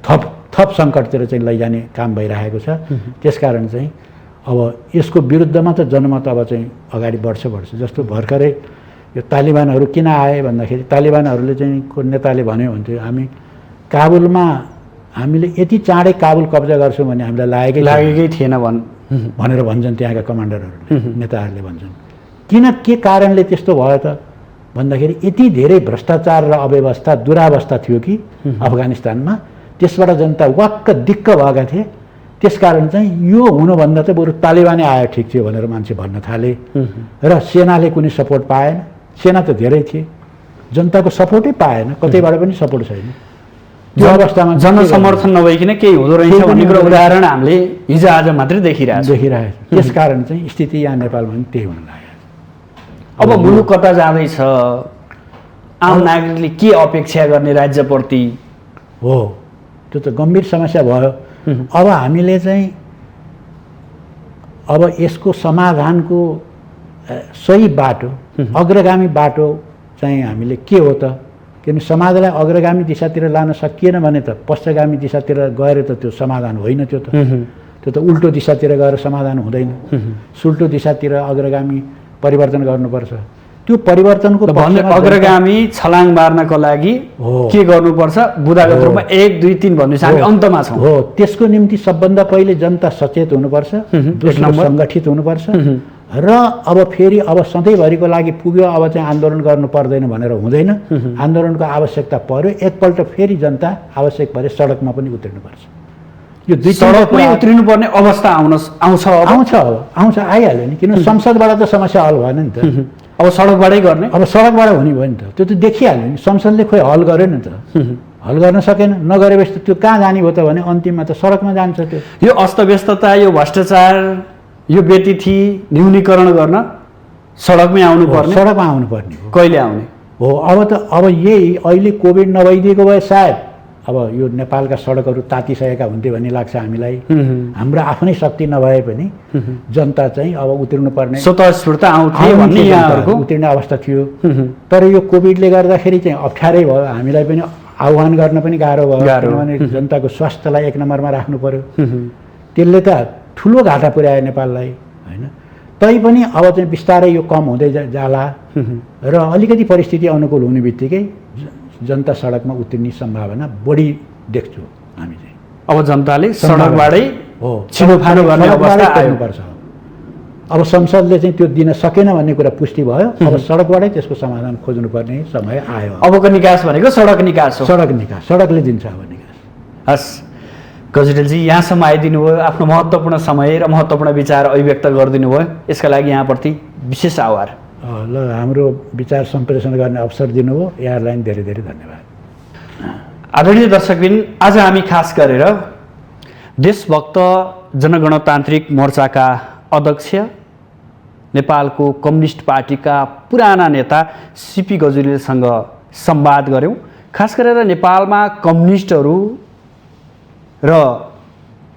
थप सङ्कटतिर चाहिँ लैजाने काम भइरहेको छ। त्यसकारण चाहिँ अब यसको विरुद्धमा त जनमत अब चाहिँ अगाडि बढ्छ। जस्तो भर्खरै यो तालिबानहरू किन आए भन्दाखेरि तालिबानहरूले चाहिँ को नेताले भन्यो हुन्थ्यो, हामी काबुलमा हामीले यति चाँडै काबुल कब्जा गर्छौँ भने हामीलाई लागेकै थिएन भनेर भन्छन् त्यहाँका कमान्डरहरूले, नेताहरूले भन्छन्। किन के कारणले त्यस्तो भयो त भन्दाखेरि यति धेरै भ्रष्टाचार र अव्यवस्था दुरावस्था थियो कि अफगानिस्तानमा, त्यसबाट जनता वाक्क दिक्क भएका थिए। त्यसकारण चाहिँ यो हुनुभन्दा त बरु तालिबानै आयो ठिक थियो भनेर मान्छे भन्न थाले। र सेनाले कुनै सपोर्ट पाएन, सेना त धेरै थिए, जनताको सपोर्टै पाएन, कतैबाट पनि सपोर्ट छैन। त्यो अवस्थामा जनसमर्थन नभइकन केही हुँदो रहेछ भन्ने कुरा उदाहरण हामीले हिजो आज मात्रै देखिरहेको छ। त्यसकारण चाहिँ स्थिति यहाँ नेपालमा पनि त्यही हुन लाग्यो। अब मुलुक कता जाँदैछ, आम नागरिकले के अपेक्षा गर्ने राज्यप्रति हो, त्यो त गम्भीर समस्या भयो। अब हामीले चाहिँ अब यसको समाधानको सही बाटो, अग्रगामी बाटो चाहिँ हामीले के हो त? किनभने समाजलाई अग्रगामी दिशातिर लान सकिएन भने त पश्चगामी दिशातिर गएर त त्यो समाधान होइन। त्यो त उल्टो दिशातिर गएर समाधान हुँदैन। सुल्टो दिशातिर अग्रगामी परिवर्तन गर्नुपर्छ। त्यो परिवर्तनको अग्रगामी छलाङ मार्नको लागि के गर्नुपर्छ? बुदागत रूपमा 1 2 3 भन्नुहोस्, हामी अन्तमा छौँ। हो, त्यसको निम्ति सबभन्दा पहिले जनता सचेत हुनुपर्छ, दोस्रो सङ्गठित हुनुपर्छ र अब फेरि अब सधैँभरिको लागि पुग्यो, अब चाहिँ आन्दोलन गर्नु पर्दैन भनेर हुँदैन। आन्दोलनको आवश्यकता पर्यो, एकपल्ट फेरि जनता आवश्यक परे सडकमा पनि उत्रिनुपर्छ। यो दुई सडकमै उत्रिनु पर्ने अवस्था आउँछ आइहाल्यो नि, किन संसदबाट त समस्या हल भएन नि त। अब सडकबाटै गर्ने, अब सडकबाट हुने भयो नि त। त्यो त देखिहाल्यो नि, संसदले खोइ हल गर्यो नि त, हल गर्न सकेन। नगरेपछि त त्यो कहाँ जाने भयो त भने अन्तिममा त सडकमा जान्छ। त्यो यो अस्तव्यस्तता, यो भ्रष्टाचार, यो व्यतिथि न्यूनीकरण गर्न सडकमै आउनुपर्ने हो। कहिले आउने हो? अब यही अहिले कोभिड नभइदिएको भए सायद अब यो नेपालका सडकहरू तातिसकेका हुन्थे भन्ने लाग्छ हामीलाई। हाम्रो आफ्नै शक्ति नभए पनि जनता चाहिँ अब उत्रिनुपर्ने स्वतस्फूर्त उत्रिने अवस्था थियो। तर यो कोभिडले गर्दाखेरि चाहिँ अप्ठ्यारै भयो, हामीलाई पनि आह्वान गर्न पनि गाह्रो भयो, किनभने जनताको स्वास्थ्यलाई 1 नम्बरमा राख्नु पर्यो। त्यसले त ठुलो घाटा पुर्यायो नेपाललाई, होइन? तैपनि अब चाहिँ बिस्तारै यो कम हुँदै जाला र अलिकति परिस्थिति अनुकूल हुने बित्तिकै जनता सडकमा उत्रिने सम्भावना बढी देख्छु हामी चाहिँ। अब जनताले सडकबाटै छिनोफानो गर्ने अवस्था आउनुपर्छ। अब संसदले चाहिँ त्यो दिन सकेन भन्ने कुरा पुष्टि भयो। अब सडकबाटै त्यसको समाधान खोज्नुपर्ने समय आयो। अबको निकास भनेको सडक निकास हो। सडक निकास, सडकले दिन्छ अब निकास। हस् गजुरेलजी, यहाँसम्म आइदिनु भयो, आफ्नो महत्त्वपूर्ण समय र महत्त्वपूर्ण विचार अभिव्यक्त गरिदिनु भयो, यसका लागि यहाँप्रति विशेष आभार। ल, हाम्रो विचार सम्प्रेषण गर्ने अवसर दिनुभयो, यहाँलाई धेरै धेरै धन्यवाद। आदरणीय दर्शकबिन, आज हामी खास गरेर देशभक्त जनगणतान्त्रिक मोर्चाका अध्यक्ष, नेपालको कम्युनिस्ट पार्टीका पुराना नेता सिपी गजुरेलसँग संवाद गऱ्यौँ। खास गरेर नेपालमा कम्युनिस्टहरू र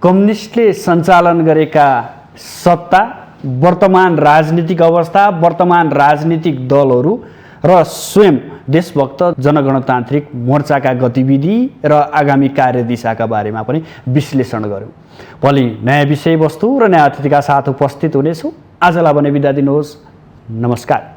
कम्युनिस्टले सञ्चालन गरेका सत्ता, वर्तमान राजनीतिक अवस्था, वर्तमान राजनीतिक दलहरू र स्वयं देशभक्त जनगणतान्त्रिक मोर्चाका गतिविधि र आगामी कार्यदिशाका बारेमा पनि विश्लेषण गऱ्यौँ। भोलि नयाँ विषयवस्तु र नयाँ अतिथिका साथ उपस्थित हुनेछु। आजलाई भने बिदा दिनुहोस्। नमस्कार।